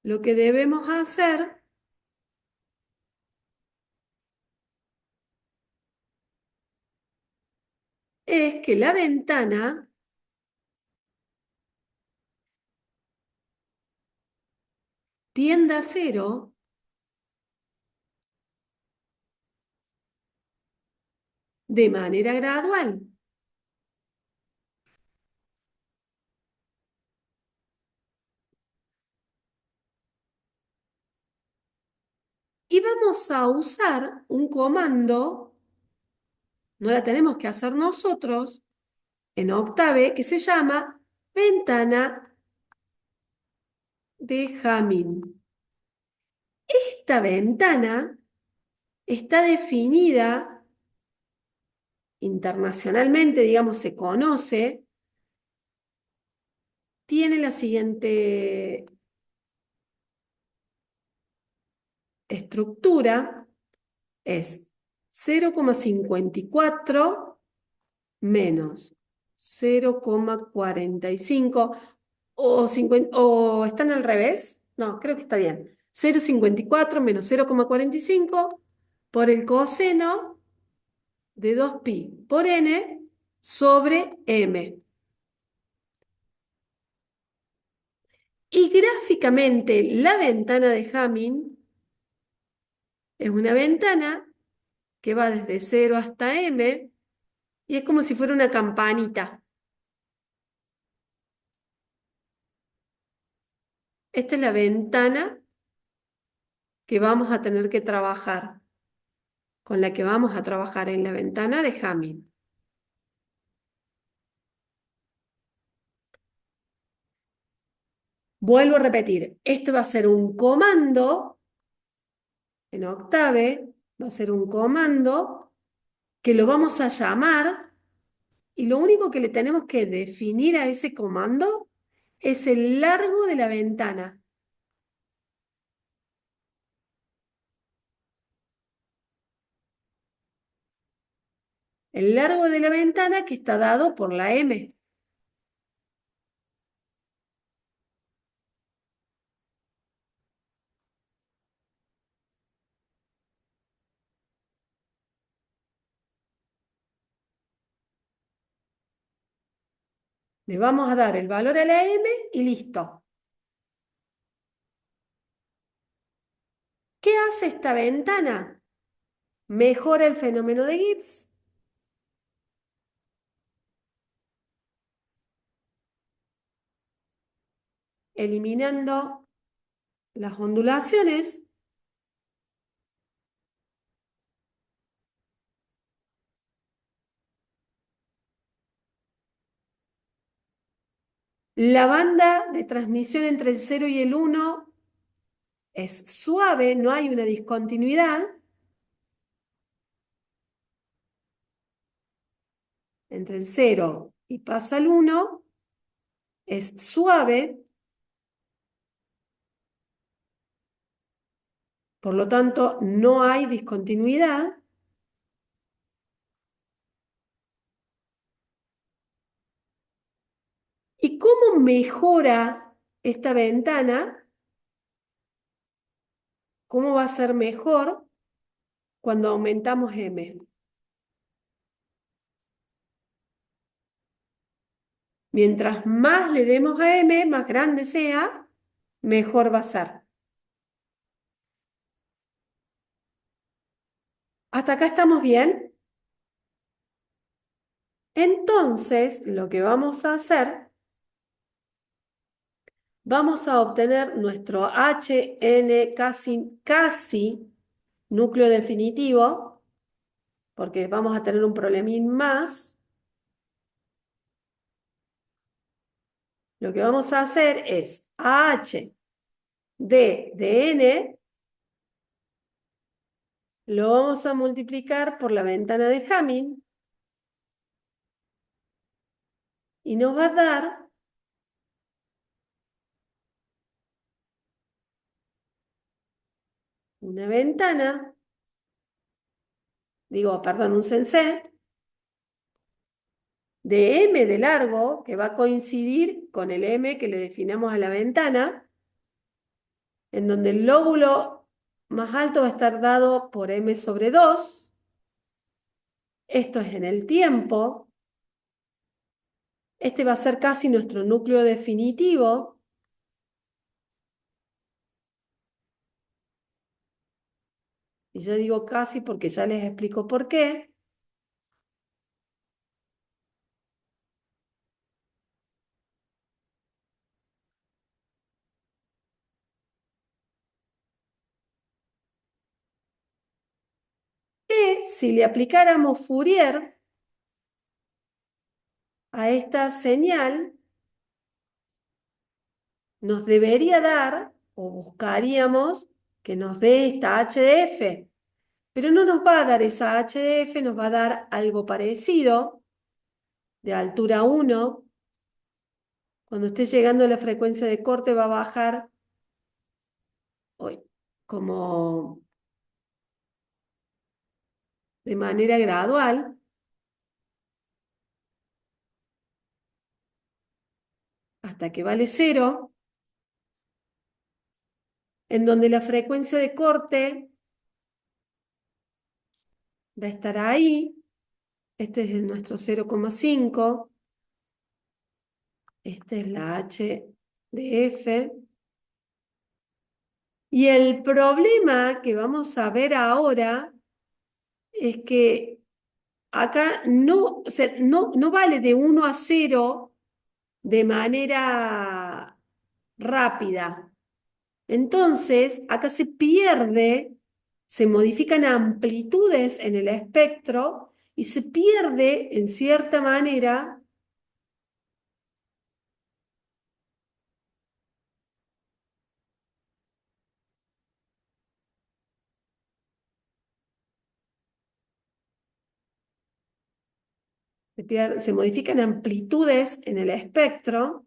lo que debemos hacer es que la ventana tienda a cero de manera gradual. Y vamos a usar un comando, no la tenemos que hacer nosotros, en Octave, que se llama ventana de Hamming. Esta ventana está definida internacionalmente, digamos, se conoce, tiene la siguiente estructura, es 0,54 menos 0,45 o, 50 o están al revés. No, creo que está bien. 0,54 menos 0,45 por el coseno de 2pi por n sobre m. Y gráficamente la ventana de Hamming es una ventana que va desde 0 hasta m y es como si fuera una campanita. Esta es la ventana que vamos a tener que trabajar, con la que vamos a trabajar en la ventana de Hamming. Vuelvo a repetir, este va a ser un comando en Octave, va a ser un comando que lo vamos a llamar y lo único que le tenemos que definir a ese comando es el largo de la ventana. El largo de la ventana que está dado por la m. Le vamos a dar el valor a la m y listo. ¿Qué hace esta ventana? Mejora el fenómeno de Gibbs, eliminando las ondulaciones. La banda de transmisión entre el 0 y el 1 es suave, no hay una discontinuidad. Entre el 0 y pasa al 1 es suave, por lo tanto no hay discontinuidad. ¿Y cómo mejora esta ventana? ¿Cómo va a ser mejor cuando aumentamos m? Mientras más le demos a m, más grande sea, mejor va a ser. ¿Hasta acá estamos bien? Entonces, lo que vamos a hacer, vamos a obtener nuestro HN casi núcleo definitivo, porque vamos a tener un problemín más. Lo que vamos a hacer es AH de n, lo vamos a multiplicar por la ventana de Hamming y nos va a dar una ventana, perdón, un sensé de m de largo que va a coincidir con el m que le definamos a la ventana, en donde el lóbulo más alto va a estar dado por m sobre 2. Esto es en el tiempo. Este va a ser casi nuestro núcleo definitivo. Y yo digo casi porque ya les explico por qué. que si le aplicáramos Fourier a esta señal, nos debería dar, o buscaríamos, que nos dé esta h de f. Pero no nos va a dar esa h de f, nos va a dar algo parecido, de altura 1. Cuando esté llegando a la frecuencia de corte va a bajar como de manera gradual hasta que vale 0, en donde la frecuencia de corte va a estar ahí. Este es nuestro 0,5. Esta es la h de f. Y el problema que vamos a ver ahora es que acá no, o sea, no vale de 1 a 0 de manera rápida. Entonces, acá se pierde, se modifican amplitudes en el espectro y se pierde, en cierta manera, se modifican amplitudes en el espectro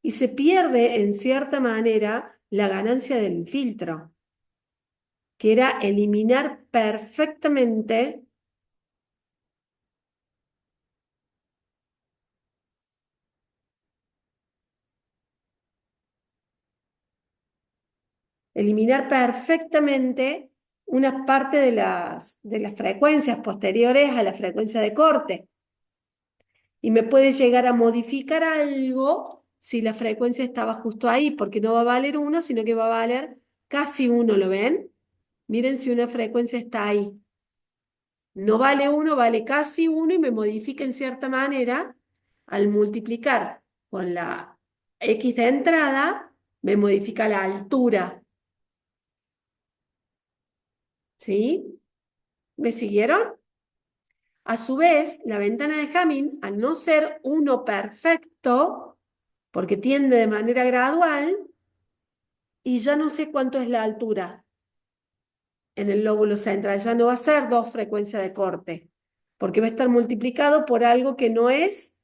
y se pierde, en cierta manera, la ganancia del filtro, que era eliminar perfectamente una parte de las frecuencias posteriores a la frecuencia de corte. Y me puede llegar a modificar algo si la frecuencia estaba justo ahí, porque no va a valer 1, sino que va a valer casi 1, ¿lo ven? Miren si una frecuencia está ahí. No vale 1, vale casi 1 y me modifica en cierta manera. Al multiplicar con la x de entrada, me modifica la altura. ¿Sí? ¿Me siguieron? A su vez, la ventana de Hamming, al no ser 1 perfecto, porque tiende de manera gradual, y ya no sé cuánto es la altura en el lóbulo central, ya no va a ser 2 frecuencias de corte, porque va a estar multiplicado por algo que no es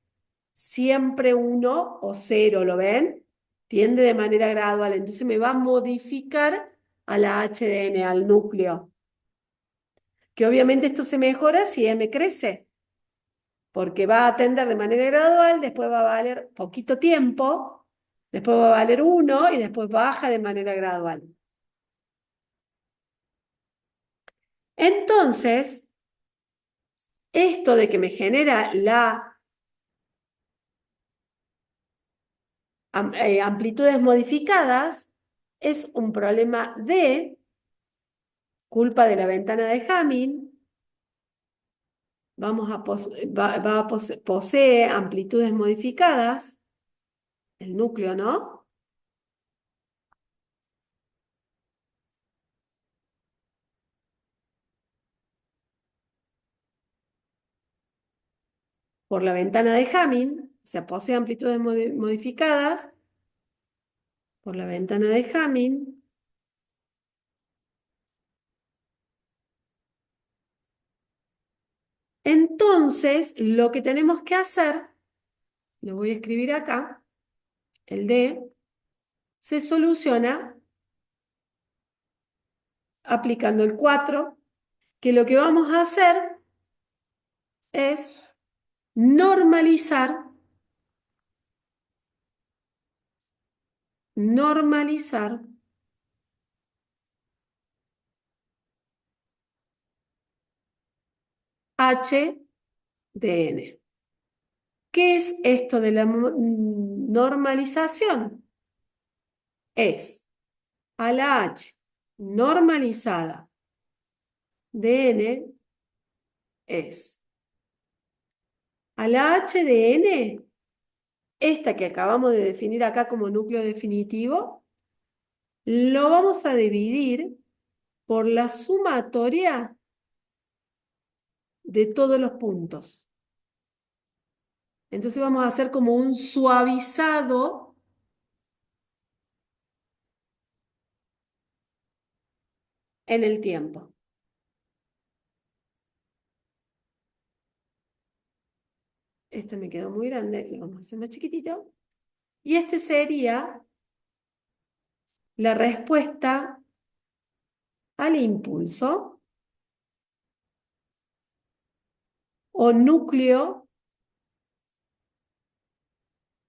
siempre 1 o 0, ¿lo ven? Tiende de manera gradual, entonces me va a modificar a la HDN, al núcleo. Que obviamente esto se mejora si M crece, porque va a tender de manera gradual, después va a valer poquito tiempo, después va a valer 1 y después baja de manera gradual. Entonces, esto de que me genera la amplitudes modificadas es un problema de culpa de la ventana de Hamming. Posee amplitudes modificadas, el núcleo, ¿no? Por la ventana de Hamming, o sea, posee amplitudes modificadas por la ventana de Hamming. Entonces, lo que tenemos que hacer, lo voy a escribir acá, el D, se soluciona aplicando el 4, que lo que vamos a hacer es normalizar, normalizar H de N. ¿Qué es esto de la normalización? Es a la H normalizada de N es a la H de N, esta que acabamos de definir acá como núcleo definitivo, lo vamos a dividir por la sumatoria de todos los puntos. Entonces vamos a hacer como un suavizado en el tiempo. Este me quedó muy grande, lo vamos a hacer más chiquitito. Y este sería la respuesta al impulso o núcleo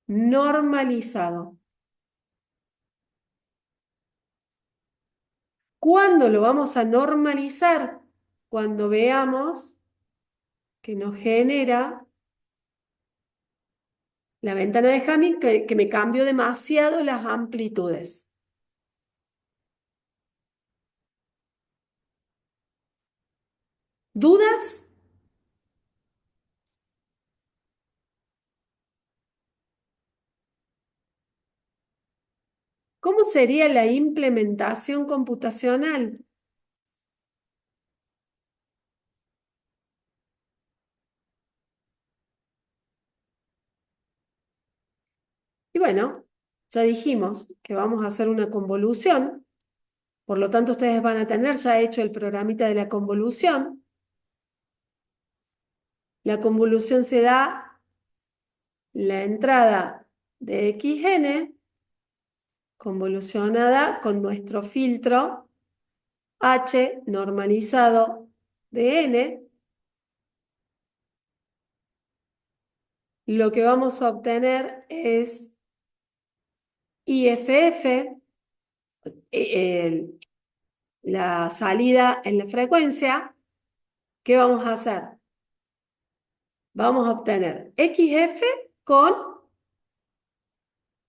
normalizado. ¿Cuándo lo vamos a normalizar? Cuando veamos que nos genera la ventana de Hamming que me cambió demasiado las amplitudes. ¿Dudas? ¿Cómo sería la implementación computacional? Y bueno, ya dijimos que vamos a hacer una convolución, por lo tanto ustedes van a tener ya hecho el programita de la convolución. La convolución se da la entrada de xn convolucionada con nuestro filtro h normalizado de n. Lo que vamos a obtener es IFF, la salida en la frecuencia. ¿Qué vamos a hacer? Vamos a obtener XF con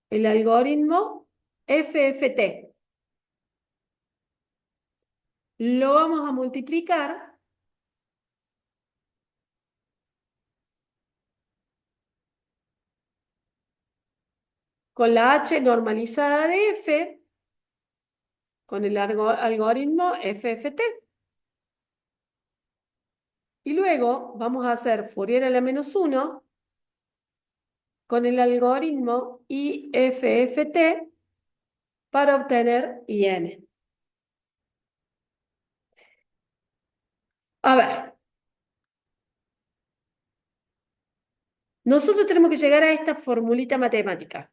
el algoritmo FFT. Lo vamos a multiplicar con la H normalizada de F, con el algoritmo FFT. Y luego vamos a hacer Fourier a la menos 1 con el algoritmo IFFT para obtener IN. A ver, nosotros tenemos que llegar a esta formulita matemática.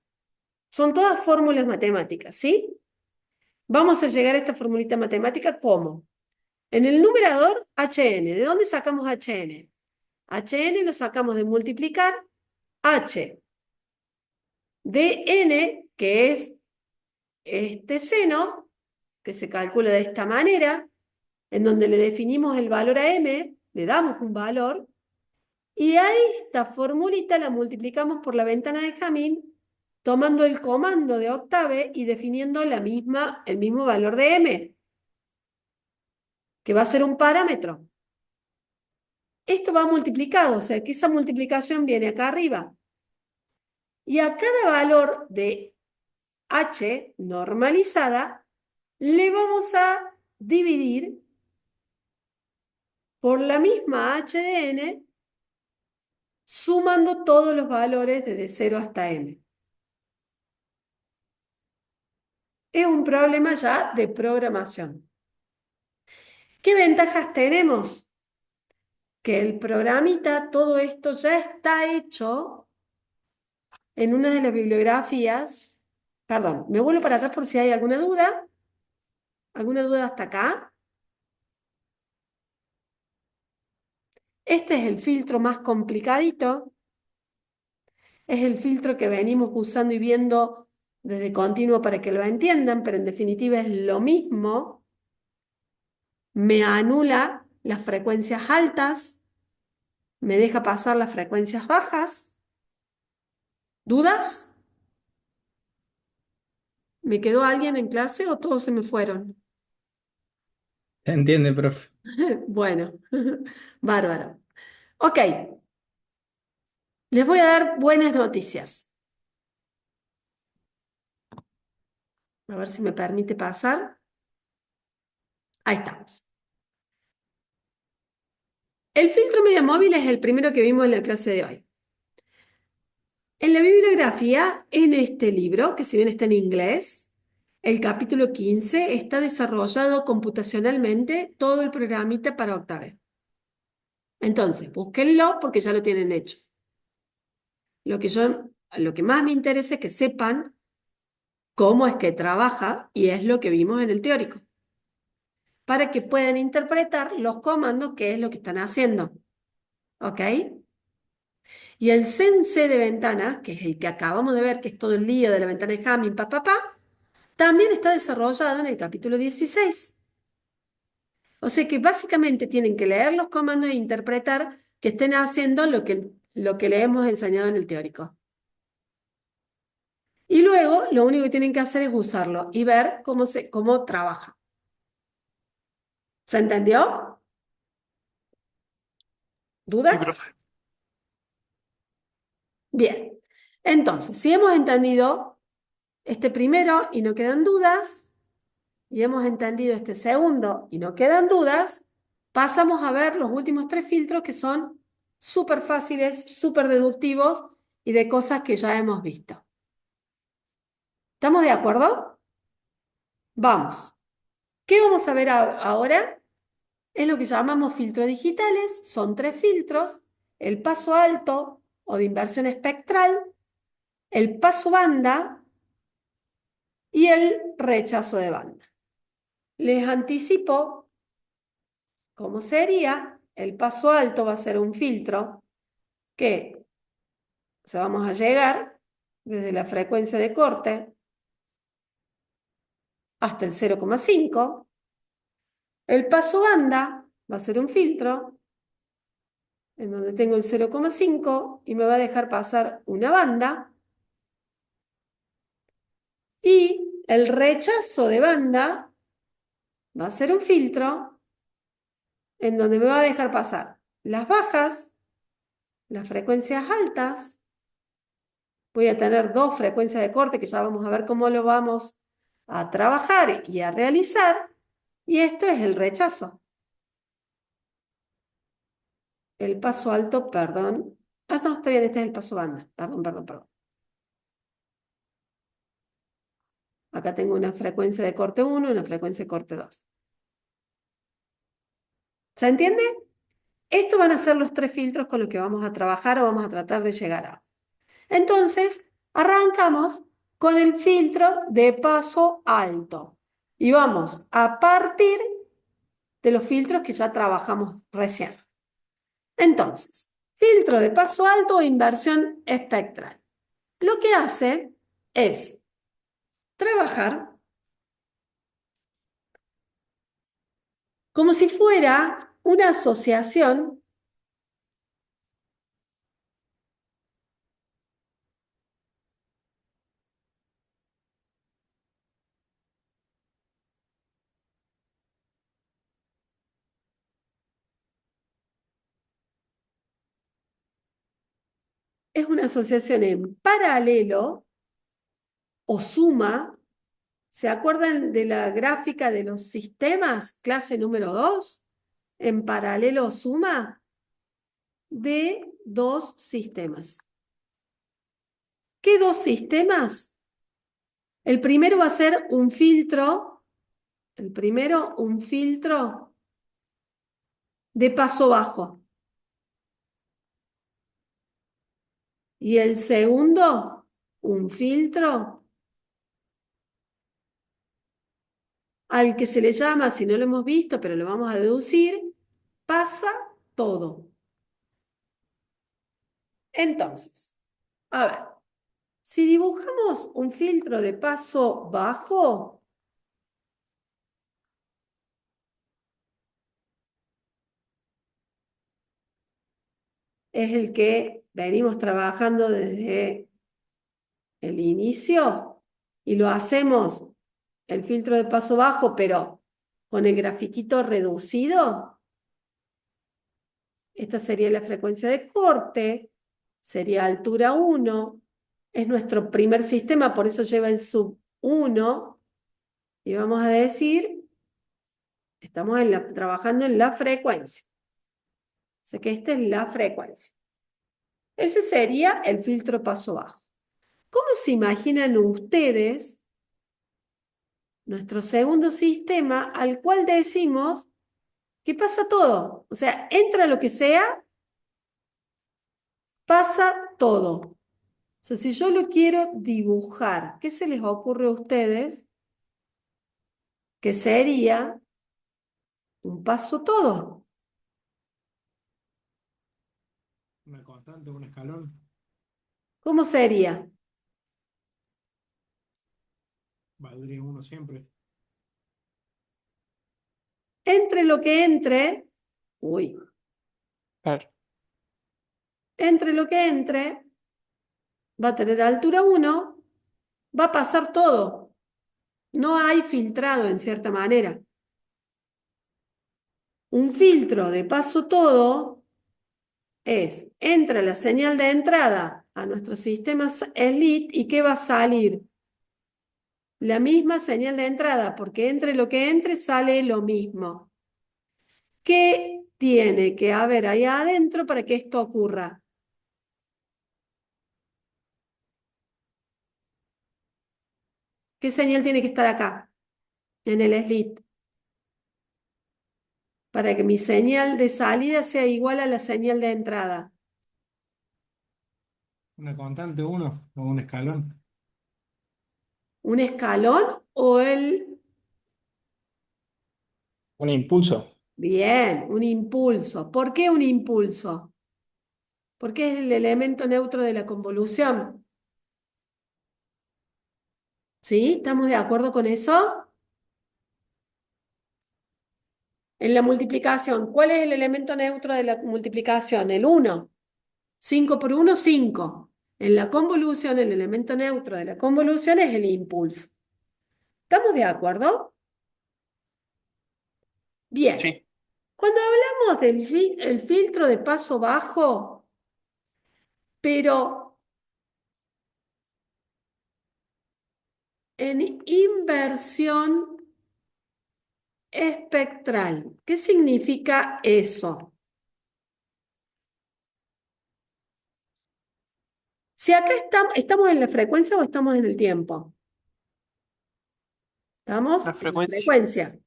Son todas fórmulas matemáticas, ¿sí? Vamos a llegar a esta formulita matemática ¿cómo? En el numerador, Hn. ¿De dónde sacamos Hn? Hn lo sacamos de multiplicar H de n, que es este seno, que se calcula de esta manera, en donde le definimos el valor a m, le damos un valor, y a esta formulita la multiplicamos por la ventana de Hamming, tomando el comando de Octave y definiendo el mismo valor de m, que va a ser un parámetro. Esto va multiplicado, o sea que esa multiplicación viene acá arriba. Y a cada valor de h normalizada le vamos a dividir por la misma h de n, sumando todos los valores desde 0 hasta m. Es un problema ya de programación. ¿Qué ventajas tenemos? Que el programita, todo esto ya está hecho en una de las bibliografías. Perdón, me vuelvo para atrás por si hay alguna duda. ¿Alguna duda hasta acá? Este es el filtro más complicadito. Es el filtro que venimos usando y viendo desde continuo para que lo entiendan, pero en definitiva es lo mismo. Me anula las frecuencias altas, me deja pasar las frecuencias bajas. ¿Dudas? ¿Me quedó alguien en clase o todos se me fueron? ¿Se entiende, profe? Bueno, bárbaro. Ok, les voy a dar buenas noticias. A ver si me permite pasar. Ahí estamos. El filtro media móvil es el primero que vimos en la clase de hoy. En la bibliografía, en este libro, que si bien está en inglés, el capítulo 15 está desarrollado computacionalmente todo el programita para Octave. Entonces, búsquenlo porque ya lo tienen hecho. Lo que más me interesa es que sepan cómo es que trabaja y es lo que vimos en el teórico, para que puedan interpretar los comandos, que es lo que están haciendo. ¿Ok? Y el sense de ventanas, que es el que acabamos de ver, que es todo el lío de la ventana de Hamming, también está desarrollado en el capítulo 16. O sea que básicamente tienen que leer los comandos e interpretar que estén haciendo lo que le hemos enseñado en el teórico. Y luego lo único que tienen que hacer es usarlo y ver cómo trabaja. ¿Se entendió? Sí, ¿Dudas? profe. Bien. Entonces, si hemos entendido este primero y no quedan dudas, y hemos entendido este segundo y no quedan dudas, pasamos a ver los últimos tres filtros que son súper fáciles, súper deductivos y de cosas que ya hemos visto. ¿Estamos de acuerdo? Vamos. ¿Qué vamos a ver ahora? Es lo que llamamos filtros digitales. Son tres filtros: el paso alto o de inversión espectral, el paso banda y el rechazo de banda. Les anticipo cómo sería. El paso alto va a ser un filtro que vamos a llegar desde la frecuencia de corte hasta el 0,5. El paso banda va a ser un filtro en donde tengo el 0,5 y me va a dejar pasar una banda. Y el rechazo de banda va a ser un filtro en donde me va a dejar pasar las bajas, las frecuencias altas. Voy a tener dos frecuencias de corte que ya vamos a ver cómo lo vamos a trabajar y a realizar. Y esto es el rechazo. El paso alto, perdón. Ah, no, está bien, este es el paso banda. Perdón. Acá tengo una frecuencia de corte 1 y una frecuencia de corte 2. ¿Se entiende? Estos van a ser los tres filtros con los que vamos a trabajar o vamos a tratar de llegar a. Entonces, arrancamos con el filtro de paso alto. Y vamos a partir de los filtros que ya trabajamos recién. Entonces, filtro de paso alto o inversión espectral. Lo que hace es trabajar como si fuera una asociación es una asociación en paralelo o suma. ¿Se acuerdan de la gráfica de los sistemas, clase número 2? En paralelo o suma de dos sistemas. ¿Qué dos sistemas? El primero va a ser un filtro, de paso bajo. Y el segundo, un filtro al que se le llama, si no lo hemos visto, pero lo vamos a deducir, pasa todo. Entonces, a ver, si dibujamos un filtro de paso bajo, es el que venimos trabajando desde el inicio y lo hacemos el filtro de paso bajo, pero con el grafiquito reducido. Esta sería la frecuencia de corte, sería altura 1, es nuestro primer sistema, por eso lleva el sub 1, Y vamos a decir, estamos trabajando en la frecuencia. O sea que esta es la frecuencia. Ese sería el filtro paso bajo. ¿Cómo se imaginan ustedes nuestro segundo sistema al cual decimos que pasa todo? O sea, entra lo que sea, pasa todo. O sea, si yo lo quiero dibujar, ¿qué se les ocurre a ustedes? Que sería un paso todo. Una constante, un escalón, ¿Cómo sería? valdría uno siempre. Entre lo que entre, uy, Claro. entre lo que entre, va a tener altura 1, va a pasar todo. No hay filtrado en cierta manera. Un filtro de paso todo es, entra la señal de entrada a nuestro sistema SLIT y ¿qué va a salir? La misma señal de entrada, porque entre lo que entre sale lo mismo. ¿Qué tiene que haber ahí adentro para que esto ocurra? ¿Qué señal tiene que estar acá, en el SLIT? Para que mi señal de salida sea igual a la señal de entrada. Una constante, uno, o un escalón. ¿Un escalón o el... Un impulso. Bien, un impulso. ¿Por qué un impulso? Porque es el elemento neutro de la convolución. ¿Sí? ¿Estamos de acuerdo con eso? En la multiplicación, ¿cuál es el elemento neutro de la multiplicación? El 1. 5 por 1, 5. En la convolución, el elemento neutro de la convolución es el impulso. ¿Estamos de acuerdo? Bien. Sí. Cuando hablamos del el filtro de paso bajo, pero en inversión espectral, ¿qué significa eso? Si acá estamos en la frecuencia o estamos en el tiempo. Estamos La en la frecuencia. frecuencia.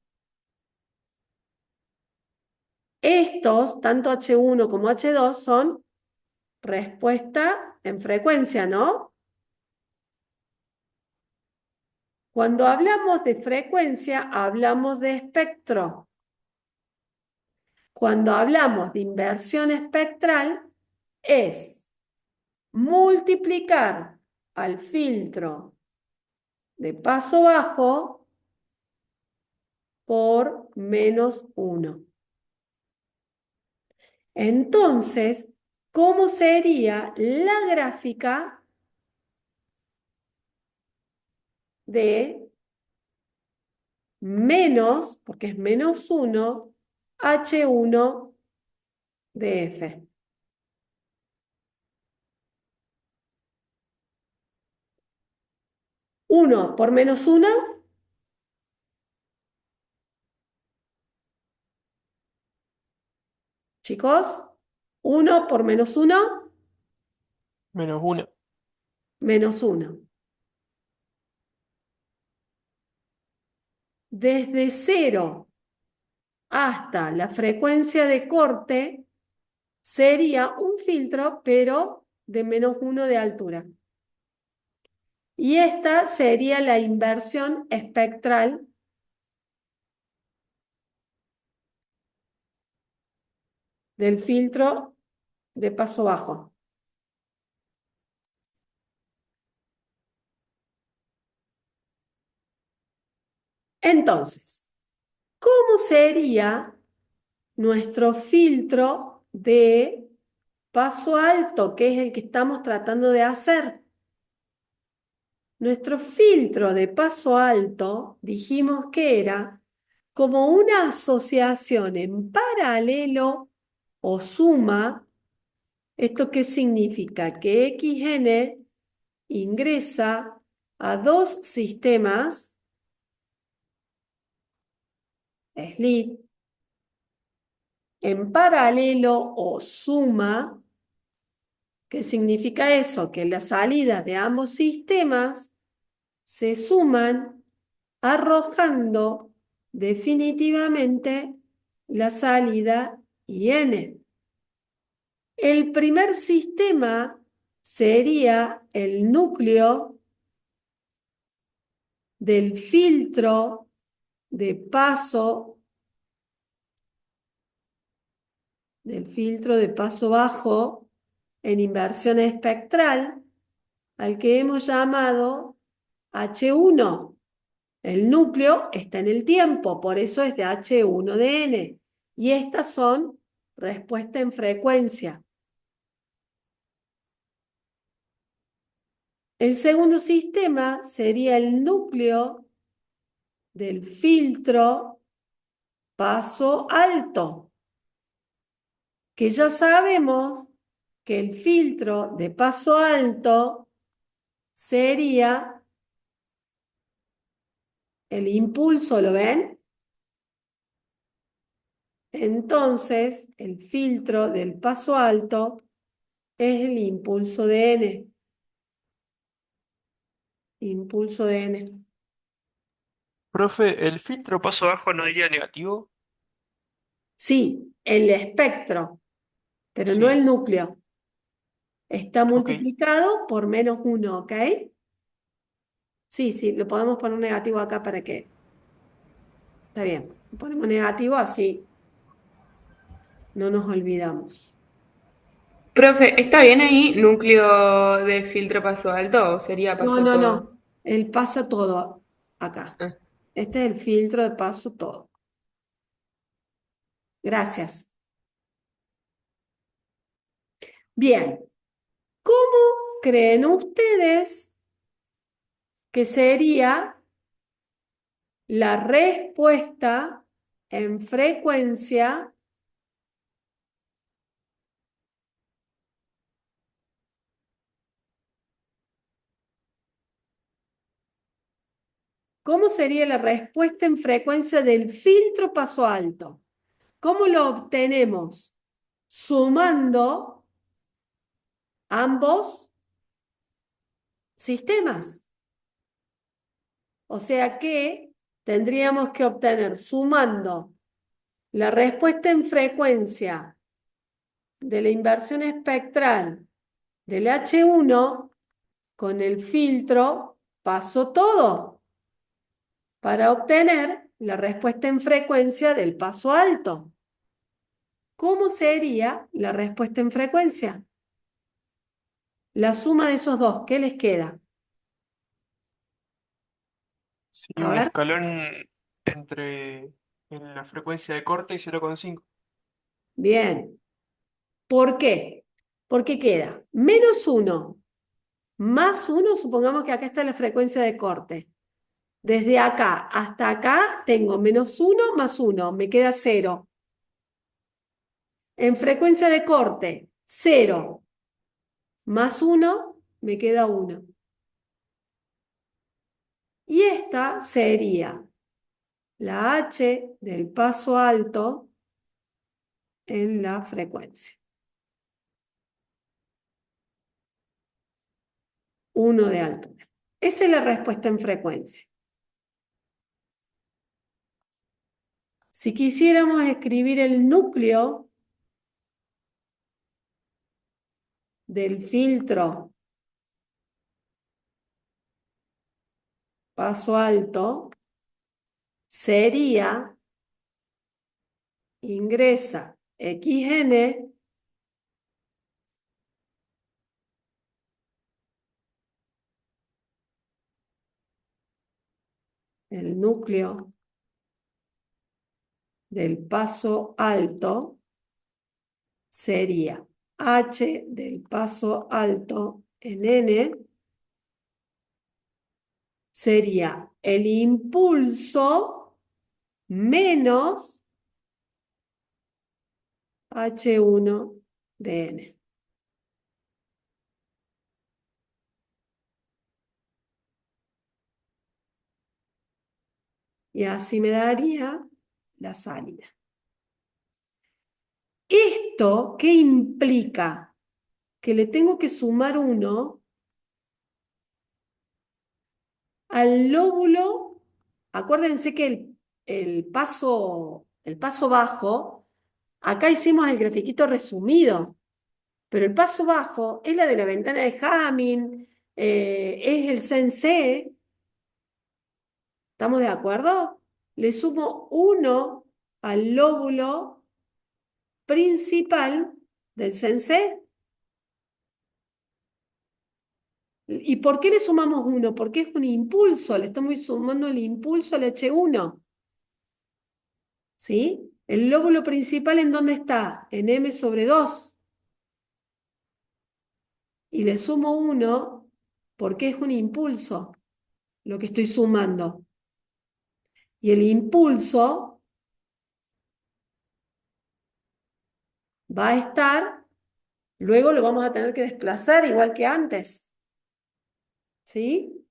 Estos, tanto H1 como H2, son respuesta en frecuencia, ¿no? Cuando hablamos de frecuencia, hablamos de espectro. Cuando hablamos de inversión espectral, es multiplicar al filtro de paso bajo por -1. Entonces, ¿cómo sería la gráfica de menos, porque es -1, H1 de F? ¿1 por -1? Chicos, 1 por -1, -1. -1. Desde 0 hasta la frecuencia de corte sería un filtro, pero de -1 de altura. Y esta sería la inversión espectral del filtro de paso bajo. Entonces, ¿cómo sería nuestro filtro de paso alto, que es el que estamos tratando de hacer? Nuestro filtro de paso alto, dijimos que era como una asociación en paralelo o suma. ¿Esto qué significa? Que XN ingresa a dos sistemas slit, en paralelo o suma. ¿Qué significa eso? Que las salidas de ambos sistemas se suman arrojando definitivamente la salida IN. El primer sistema sería el núcleo del filtro de paso, bajo en inversión espectral, al que hemos llamado H1. El núcleo está en el tiempo, por eso es de H1 de N. Y estas son respuesta en frecuencia. El segundo sistema sería el núcleo del filtro paso alto, que ya sabemos que el filtro de paso alto sería el impulso, ¿lo ven? Entonces, el filtro del paso alto es el impulso de N. Impulso de N. Profe, ¿el filtro paso bajo no diría negativo? Sí, el espectro, pero no Sí, el núcleo. Está ok. multiplicado por -1, ¿ok? Sí, sí, lo podemos poner negativo acá para que... Está bien, ponemos negativo así no nos olvidamos. Profe, ¿está bien ahí núcleo de filtro paso alto o sería No, paso no, todo? no. El pasa todo acá. Ah. Este es el filtro de paso todo. Gracias. Bien. ¿Cómo creen ustedes que sería la respuesta en frecuencia? ¿Cómo sería la respuesta en frecuencia del filtro paso alto? ¿Cómo lo obtenemos? Sumando ambos sistemas. O sea que tendríamos que obtener sumando la respuesta en frecuencia de la inversión espectral del H1 con el filtro paso todo para obtener la respuesta en frecuencia del paso alto. ¿Cómo sería la respuesta en frecuencia? La suma de esos dos, ¿qué les queda? Sí, A un ver, escalón entre la frecuencia de corte y 0,5. bien. ¿Por qué? Porque queda -1 más 1, supongamos que acá está la frecuencia de corte. Desde acá hasta acá tengo -1 más 1, me queda 0. En frecuencia de corte, 0 más 1, me queda 1. Y esta sería la H del paso alto en la frecuencia. 1 de altura. Esa es la respuesta en frecuencia. Si quisiéramos escribir el núcleo del filtro paso alto, sería, ingresa XN el núcleo del paso alto, sería H del paso alto en N, sería el impulso menos H1 de N. Y así me daría la salida. ¿Esto qué implica? Que le tengo que sumar 1 al lóbulo. Acuérdense que el paso bajo, acá hicimos el grafiquito resumido, pero el paso bajo es la de la ventana de Hamming, es el sensei. ¿Estamos de acuerdo? Le sumo 1 al lóbulo principal del sensei. ¿Y por qué le sumamos 1? Porque es un impulso, le estamos sumando el impulso al H1. ¿Sí? El lóbulo principal, ¿en dónde está? En M/2. Y le sumo 1 porque es un impulso lo que estoy sumando. Y el impulso va a estar, luego lo vamos a tener que desplazar igual que antes. ¿Sí?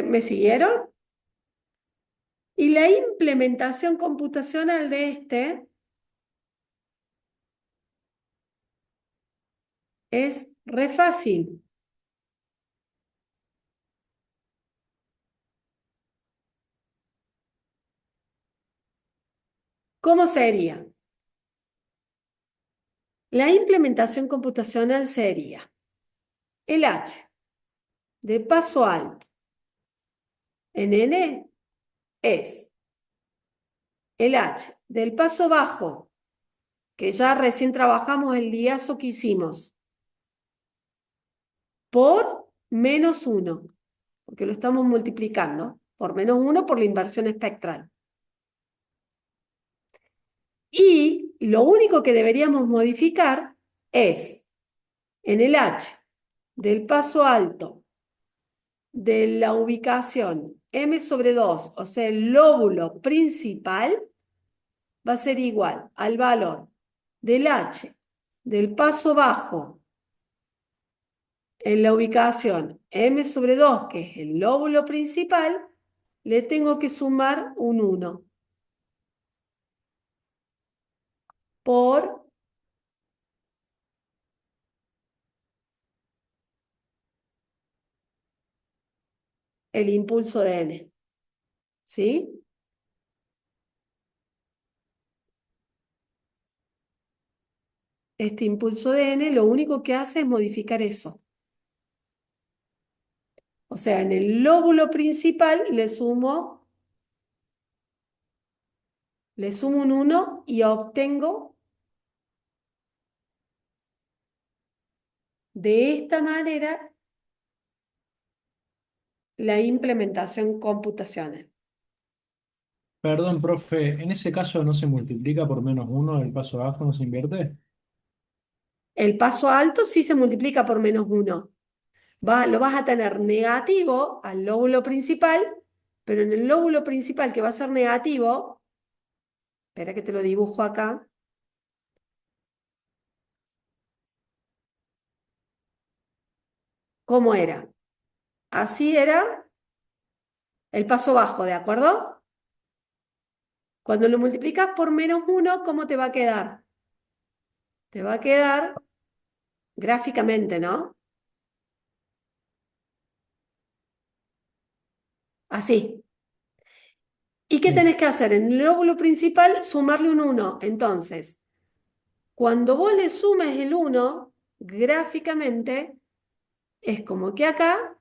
¿Me siguieron? Y la implementación computacional de este es re fácil. ¿Cómo sería? La implementación computacional sería el H de paso alto en N es el H del paso bajo, que ya recién trabajamos el liazo que hicimos, por -1, porque lo estamos multiplicando, por -1 por la inversión espectral. Y lo único que deberíamos modificar es en el H del paso alto de la ubicación M/2, o sea, el lóbulo principal, va a ser igual al valor del H del paso bajo en la ubicación M/2, que es el lóbulo principal, le tengo que sumar un 1 por el impulso de N. ¿Sí? Este impulso de N lo único que hace es modificar eso. O sea, en el lóbulo principal le sumo un 1 y obtengo de esta manera la implementación computacional. Perdón, profe, ¿en ese caso no se multiplica por -1 el paso abajo, no se invierte? El paso alto sí se multiplica por -1. Lo vas a tener negativo al lóbulo principal, pero en el lóbulo principal que va a ser negativo, espera que te lo dibujo acá, ¿cómo era? Así era el paso bajo, ¿de acuerdo? Cuando lo multiplicas por -1, ¿cómo te va a quedar? Te va a quedar gráficamente, ¿no? Así. ¿Y qué Sí. tenés que hacer? En el lóbulo principal, sumarle un 1. Entonces, cuando vos le sumes el 1, gráficamente, es como que acá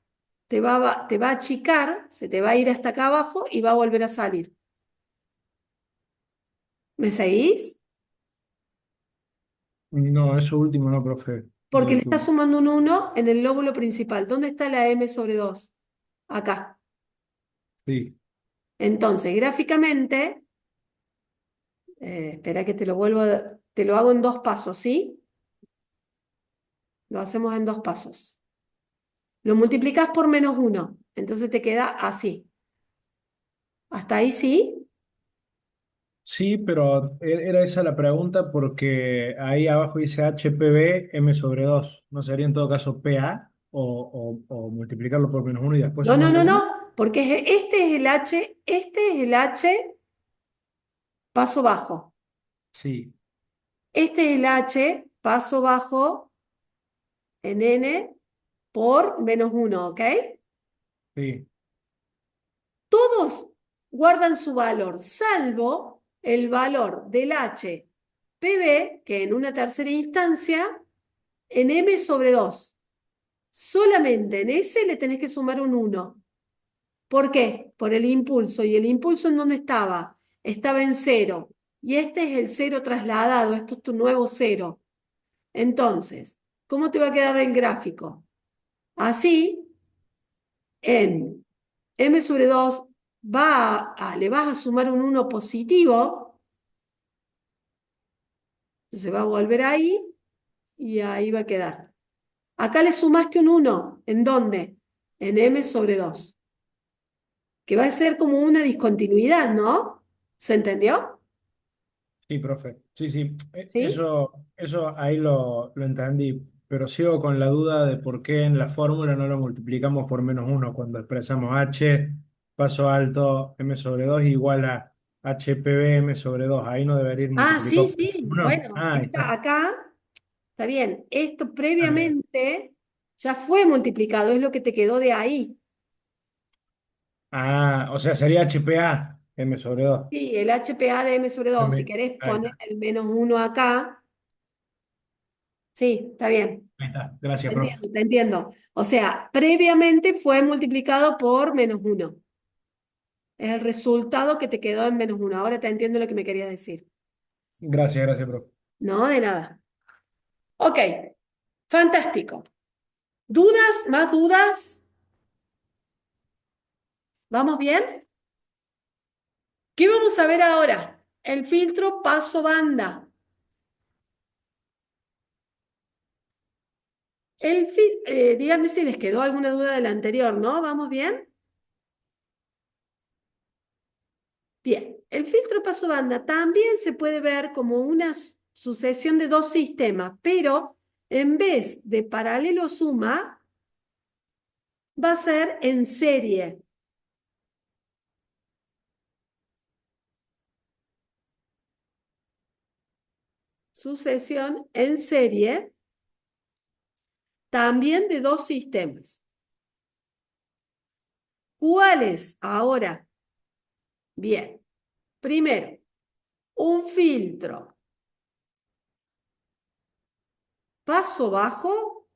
te va a achicar, se te va a ir hasta acá abajo y va a volver a salir. ¿Me seguís? No, eso último no, profe. Porque le estás sumando un 1 en el lóbulo principal. ¿Dónde está la M/2? Acá. Sí. Entonces, gráficamente, espera que te lo hago en 2 pasos, ¿sí? Lo hacemos en 2 pasos. Lo multiplicas por -1, entonces te queda así. ¿Hasta ahí sí? Sí, pero era esa la pregunta porque ahí abajo dice HPV M/2. ¿No sería en todo caso PA o multiplicarlo por -1 y después No, no, sumarle no, no. 1? porque este es el H paso bajo. Sí, Este es el H paso bajo en N por -1, ¿ok? sí. Todos guardan su valor, salvo el valor del H PB, que en una tercera instancia, en M sobre 2. Solamente en ese le tenés que sumar un 1. ¿Por qué? Por el impulso. ¿Y el impulso en dónde estaba? Estaba en cero. Y este es el cero trasladado. Esto es tu nuevo cero. Entonces, ¿cómo te va a quedar el gráfico? Así, en M sobre 2 le vas a sumar un 1 positivo. Se va a volver ahí y ahí va a quedar. Acá le sumaste un 1. ¿En dónde? En M sobre 2. Que va a ser como una discontinuidad, ¿no? ¿Se entendió? Sí, profe. Sí, sí. ¿Sí? Eso ahí lo entendí. Pero sigo con la duda de por qué en la fórmula no lo multiplicamos por -1 cuando expresamos H paso alto M sobre 2 igual a HPV M sobre 2. Ahí no debería ir Ah, sí, multiplicado por sí. 1. Bueno, Ah, ahí está. acá está bien. Esto Ah, bien. previamente ya fue multiplicado, es lo que te quedó de ahí. Ah, o sea, sería HPA M sobre 2. Sí, el HPA de M sobre 2. Si querés Ahí poner está. el -1 acá, sí, está bien. Ahí está. Gracias, Te profe. entiendo, te entiendo. O sea, previamente fue multiplicado por -1. Es el resultado que te quedó en -1. Ahora te entiendo lo que me querías decir. Gracias, profe. No, de nada. Ok, fantástico. ¿Dudas? ¿Más dudas? ¿Vamos bien? ¿Qué vamos a ver ahora? El filtro paso banda. Díganme si les quedó alguna duda del anterior, ¿no? ¿Vamos bien? Bien. El filtro paso banda también se puede ver como una sucesión de dos sistemas, pero en vez de paralelo suma, va a ser en serie. Sucesión en serie, también de dos sistemas. ¿Cuáles ahora? Bien. Primero, un filtro paso bajo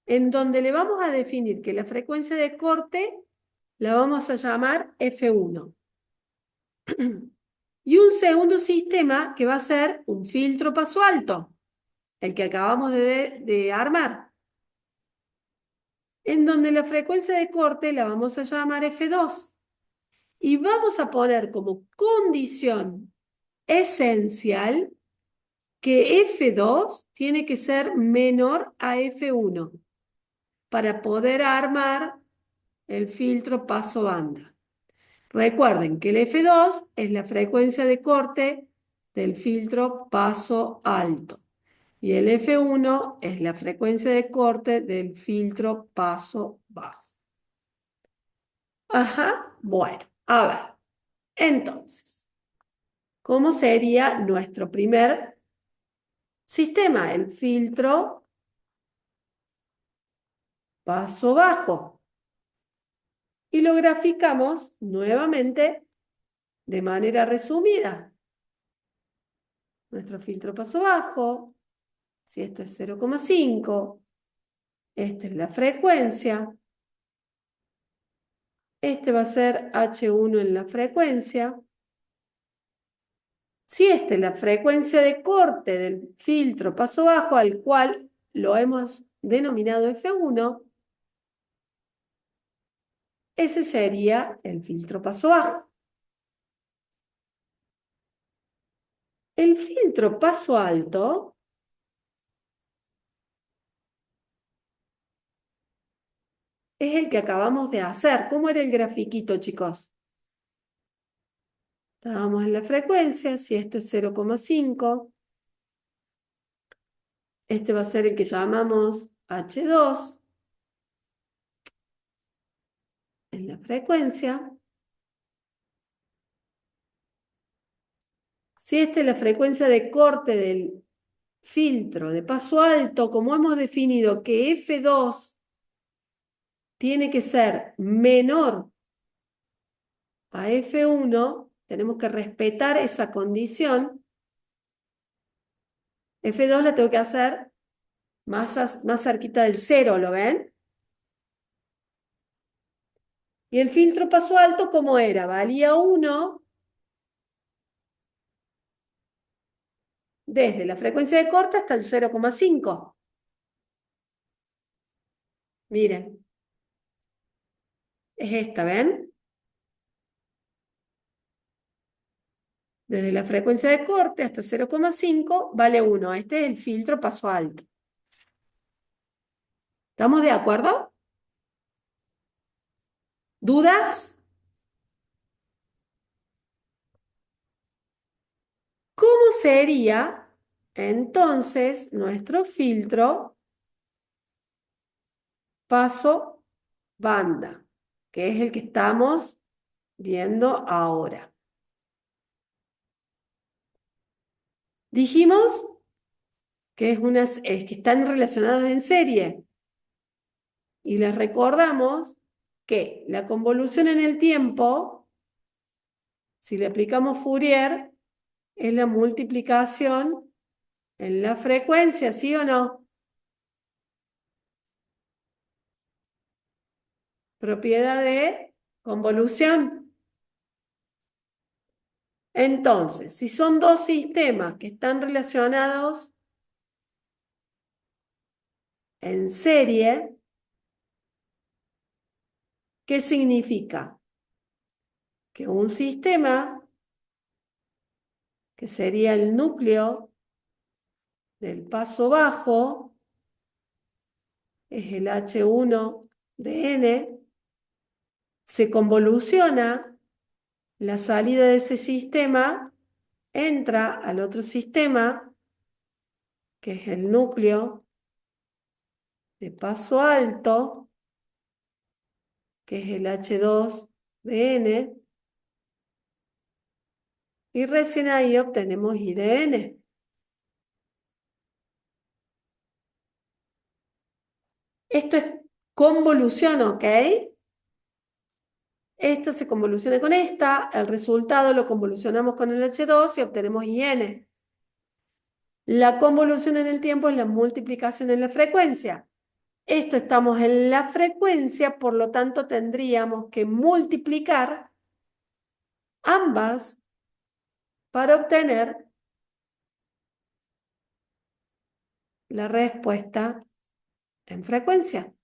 en donde le vamos a definir que la frecuencia de corte la vamos a llamar F1. Y un segundo sistema que va a ser un filtro paso alto, el que acabamos de armar, en donde la frecuencia de corte la vamos a llamar F2. Y vamos a poner como condición esencial que F2 tiene que ser menor a F1 para poder armar el filtro paso banda. Recuerden que el F2 es la frecuencia de corte del filtro paso alto y el F1 es la frecuencia de corte del filtro paso bajo. Ajá, bueno, a ver, entonces, ¿cómo sería nuestro primer sistema? El filtro paso bajo. Y lo graficamos nuevamente de manera resumida. Nuestro filtro paso bajo, si esto es 0,5, esta es la frecuencia, este va a ser H1 en la frecuencia. Si esta es la frecuencia de corte del filtro paso bajo, al cual lo hemos denominado F1, ese sería el filtro paso bajo. El filtro paso alto es el que acabamos de hacer. ¿Cómo era el grafiquito, chicos? Estábamos en la frecuencia, si esto es 0,5, este va a ser el que llamamos H2, en la frecuencia. Si esta es la frecuencia de corte del filtro de paso alto, como hemos definido que F2 tiene que ser menor a F1, tenemos que respetar esa condición. F2 la tengo que hacer más cerquita del 0, ¿lo ven? Y el filtro paso alto, ¿cómo era? Valía 1 desde la frecuencia de corte hasta el 0,5. Miren, es esta, ¿ven? Desde la frecuencia de corte hasta 0,5 vale 1. Este es el filtro paso alto. ¿Estamos de acuerdo? ¿Dudas? ¿Cómo sería entonces nuestro filtro paso banda? Que es el que estamos viendo ahora. Dijimos que, que están relacionados en serie. Y les recordamos que la convolución en el tiempo, si le aplicamos Fourier, es la multiplicación en la frecuencia, ¿sí o no? Propiedad de convolución. Entonces, si son dos sistemas que están relacionados en serie, ¿qué significa? Que un sistema, que sería el núcleo del paso bajo, es el H1 de N, se convoluciona, la salida de ese sistema entra al otro sistema, que es el núcleo de paso alto, que es el H2 de N, y recién ahí obtenemos I de N. Esto es convolución, ¿ok? Esta se convoluciona con esta, el resultado lo convolucionamos con el H2 y obtenemos IN. La convolución en el tiempo es la multiplicación en la frecuencia. Esto estamos en la frecuencia, por lo tanto tendríamos que multiplicar ambas para obtener la respuesta en frecuencia.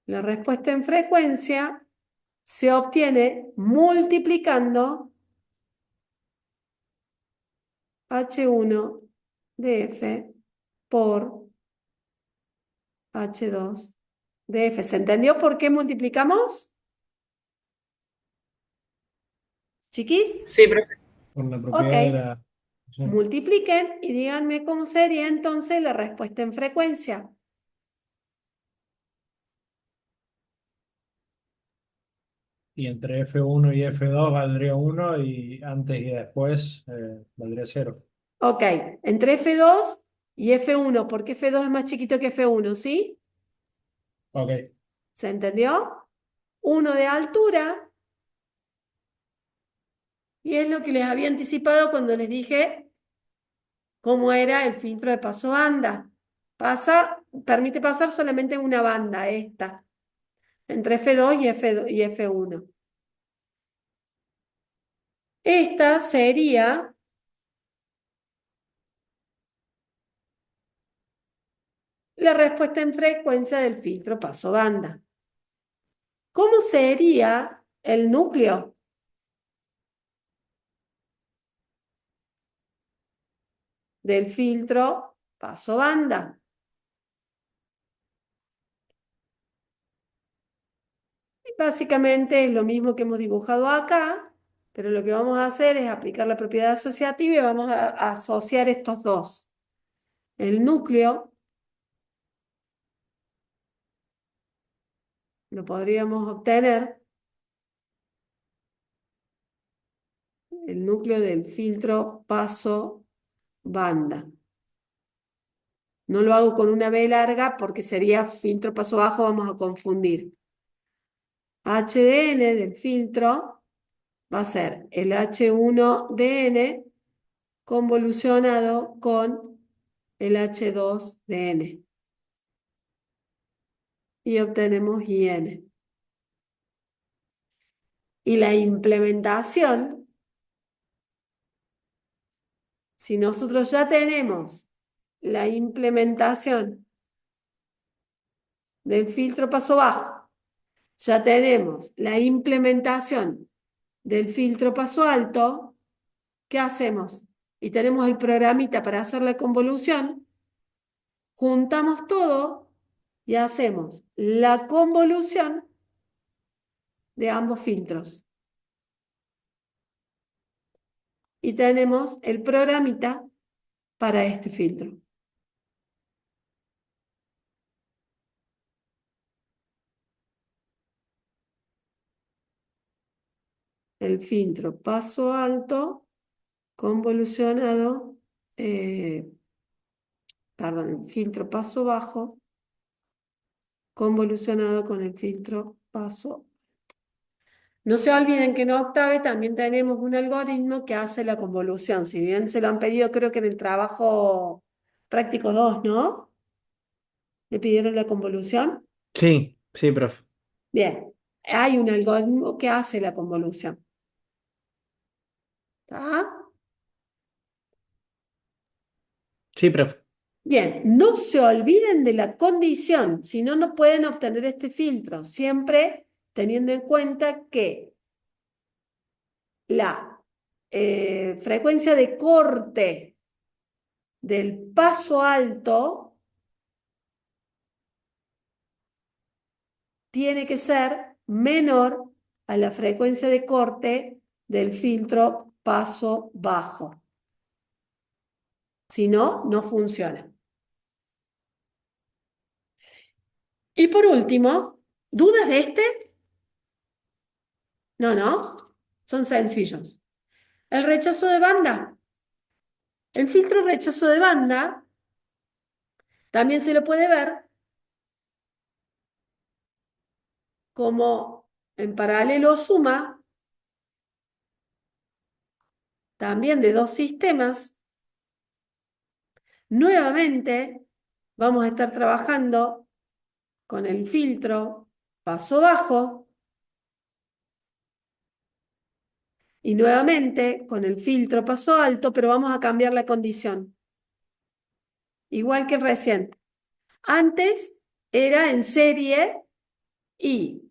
La respuesta en frecuencia se obtiene multiplicando H1 de F por H2 de F. ¿Se entendió por qué multiplicamos? ¿Chiquis? Sí, profe. Por la Ok. propiedad de la... sí. Multipliquen y díganme cómo sería entonces la respuesta en frecuencia. Y entre F1 y F2 valdría 1 y antes y después valdría 0. Ok, entre F2 y F1, porque F2 es más chiquito que F1, ¿sí? Ok, ¿Se entendió? 1 de altura, y es lo que les había anticipado cuando les dije cómo era el filtro de paso banda. Permite pasar solamente una banda, esta, entre F2 y F1. Esta sería la respuesta en frecuencia del filtro paso banda. ¿Cómo sería el núcleo del filtro paso banda? Y básicamente es lo mismo que hemos dibujado acá, pero lo que vamos a hacer es aplicar la propiedad asociativa y vamos a asociar estos dos. El núcleo lo podríamos obtener, el núcleo del filtro paso banda. No lo hago con una B larga porque sería filtro paso bajo, vamos a confundir. HDN del filtro va a ser el H1DN convolucionado con el H2DN y obtenemos IN. Y la implementación, si nosotros ya tenemos la implementación del filtro paso bajo, ya tenemos la implementación del filtro paso alto, ¿qué hacemos? Y tenemos el programita para hacer la convolución, juntamos todo y hacemos la convolución de ambos filtros. Y tenemos el programita para este filtro. El filtro paso alto convolucionado, perdón, el filtro paso bajo convolucionado con el filtro paso. No se olviden que en Octave también tenemos un algoritmo que hace la convolución. Si bien se lo han pedido, creo que en el trabajo práctico 2, ¿no? ¿Le pidieron la convolución? Sí, sí, profe. Bien, hay un algoritmo que hace la convolución. ¿Está? Sí, profe. Bien, no se olviden de la condición, si no, no pueden obtener este filtro, siempre teniendo en cuenta que la frecuencia de corte del paso alto tiene que ser menor a la frecuencia de corte del filtro paso bajo. Si no, no funciona. Y por último, ¿dudas de este? No, no, son sencillos. El rechazo de banda. El filtro rechazo de banda también se lo puede ver como en paralelo suma también de dos sistemas. Nuevamente vamos a estar trabajando con el filtro paso bajo y nuevamente con el filtro paso alto, pero vamos a cambiar la condición. Igual que recién. Antes era en serie y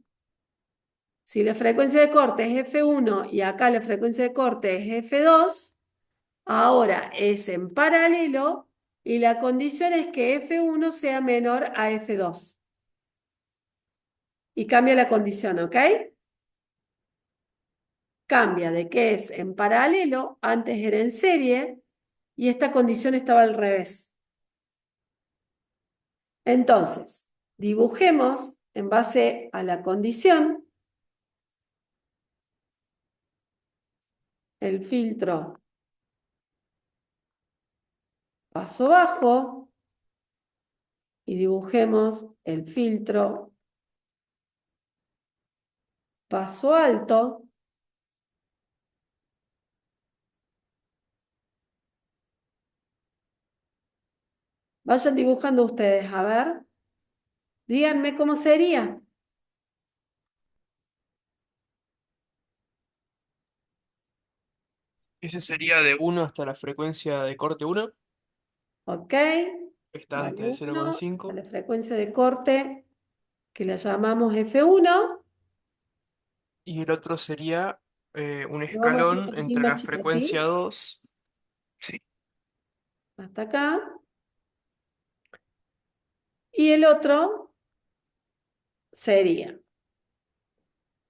si la frecuencia de corte es F1 y acá la frecuencia de corte es F2, ahora es en paralelo y la condición es que F1 sea menor a F2. Y cambia la condición, ¿ok? Cambia de que es en paralelo, antes era en serie, y esta condición estaba al revés. Entonces, dibujemos en base a la condición el filtro paso bajo y dibujemos el filtro paso alto. Vayan dibujando ustedes, a ver. Díganme cómo sería. Ese sería de 1 hasta la frecuencia de corte 1, ¿Ok? está Vale, antes de 1 a 0,5. la frecuencia de corte que la llamamos F1. Y el otro sería un Lo vamos a hacer un escalón poquitín entre más la chico, frecuencia ¿sí? 2. Sí, Hasta acá. Y el otro sería,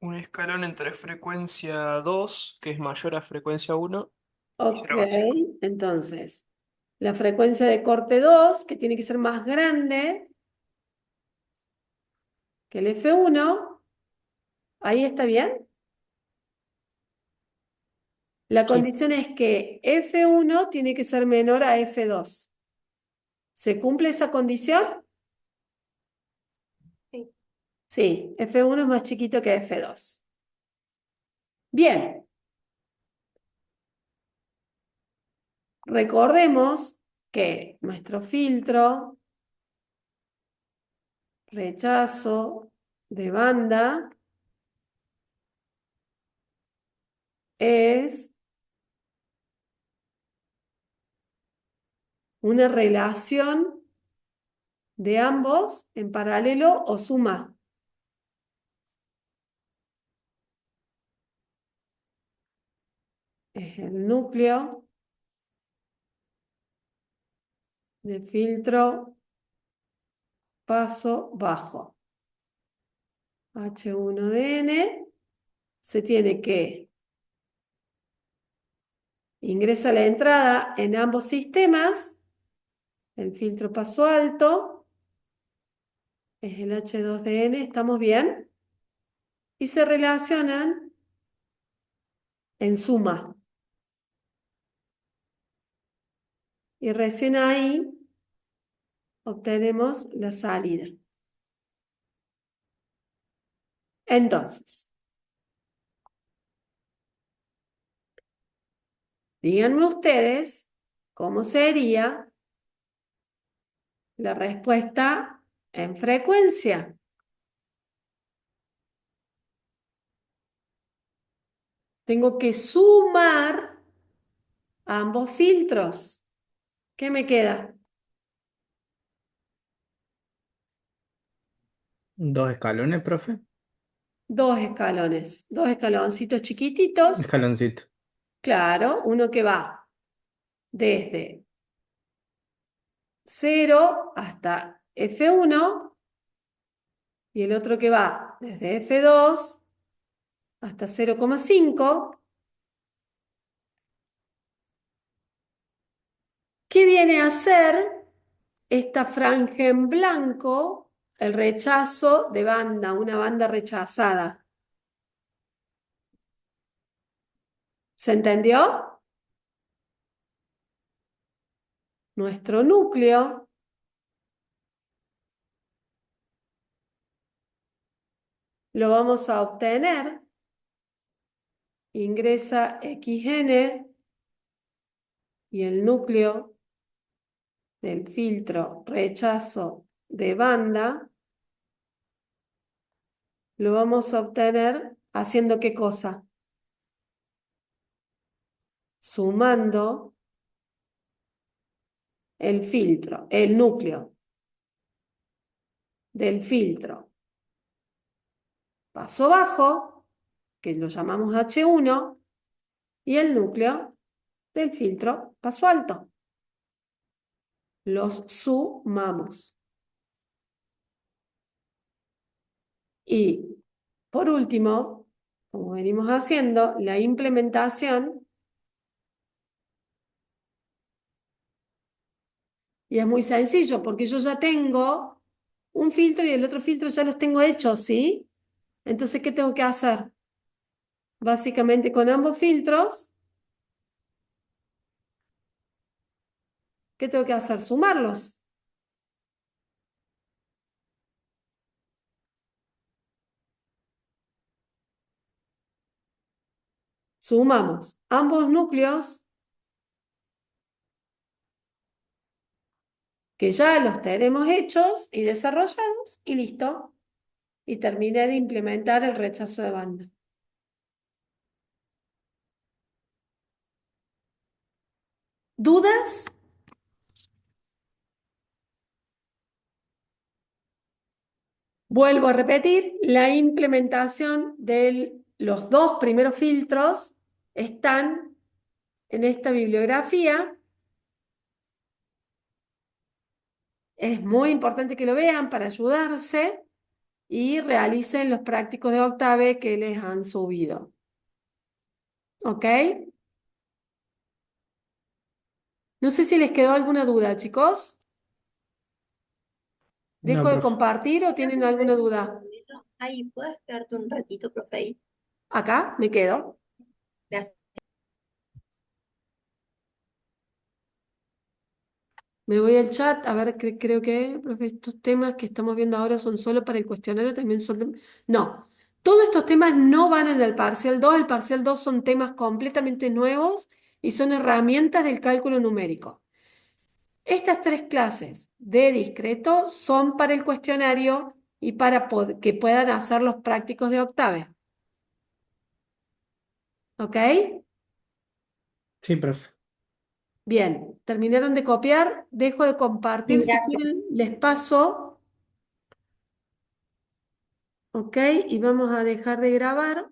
un escalón entre frecuencia 2, que es mayor a frecuencia 1, y ok, 0,5. entonces, la frecuencia de corte 2, que tiene que ser más grande que el F1, ahí está bien. La Sí, condición es que F1 tiene que ser menor a F2. ¿Se cumple esa condición? Sí. Sí, F1 es más chiquito que F2. Bien, recordemos que nuestro filtro rechazo de banda es una relación de ambos en paralelo o suma. Es el núcleo de filtro paso bajo. H1 de N se tiene que ingresa la entrada en ambos sistemas, el filtro paso alto es el H2 de N, ¿estamos bien? Y se relacionan en suma. Y recién ahí obtenemos la salida. Entonces, díganme ustedes cómo sería la respuesta en frecuencia. Tengo que sumar ambos filtros. ¿Qué me queda? ¿Dos escalones, profe? Dos escaloncitos chiquititos. Escaloncito. Claro, uno que va desde 0 hasta F1 y el otro que va desde F2 hasta 0,5. ¿Qué viene a ser esta franja en blanco? El rechazo de banda, una banda rechazada. ¿Se entendió? Nuestro núcleo lo vamos a obtener. Ingresa XN y el núcleo del filtro rechazo de banda lo vamos a obtener haciendo ¿qué cosa? Sumando el núcleo del filtro paso bajo, que lo llamamos H1, y el núcleo del filtro paso alto. Los sumamos. Y por último, como venimos haciendo, la implementación, y es muy sencillo porque yo ya tengo un filtro y el otro filtro ya los tengo hechos, ¿sí? Entonces, ¿qué tengo que hacer? Básicamente con ambos filtros, ¿qué tengo que hacer? Sumarlos. Sumamos ambos núcleos que ya los tenemos hechos y desarrollados y listo. Y terminé de implementar el rechazo de banda. ¿Dudas? Vuelvo a repetir, la implementación de los dos primeros filtros están en esta bibliografía. Es muy importante que lo vean para ayudarse y realicen los prácticos de Octave que les han subido. ¿Ok? No sé si les quedó alguna duda, chicos. ¿Dejo No, de profe. compartir o tienen alguna duda? Ay, ¿puedes quedarte un ratito, profe? Ahí? Acá me quedo. Gracias. Me voy al chat, a ver, creo que, profe, estos temas que estamos viendo ahora son solo para el cuestionario, también son... No, todos estos temas no van en el parcial 2. El parcial 2 son temas completamente nuevos y son herramientas del cálculo numérico. Estas tres clases de discreto son para el cuestionario y para que puedan hacer los prácticos de Octave. ¿Ok? Sí, profe. Bien, terminaron de copiar, dejo de Sí, compartir. Si quieren, gracias. les paso. ¿Ok? Y vamos a dejar de grabar.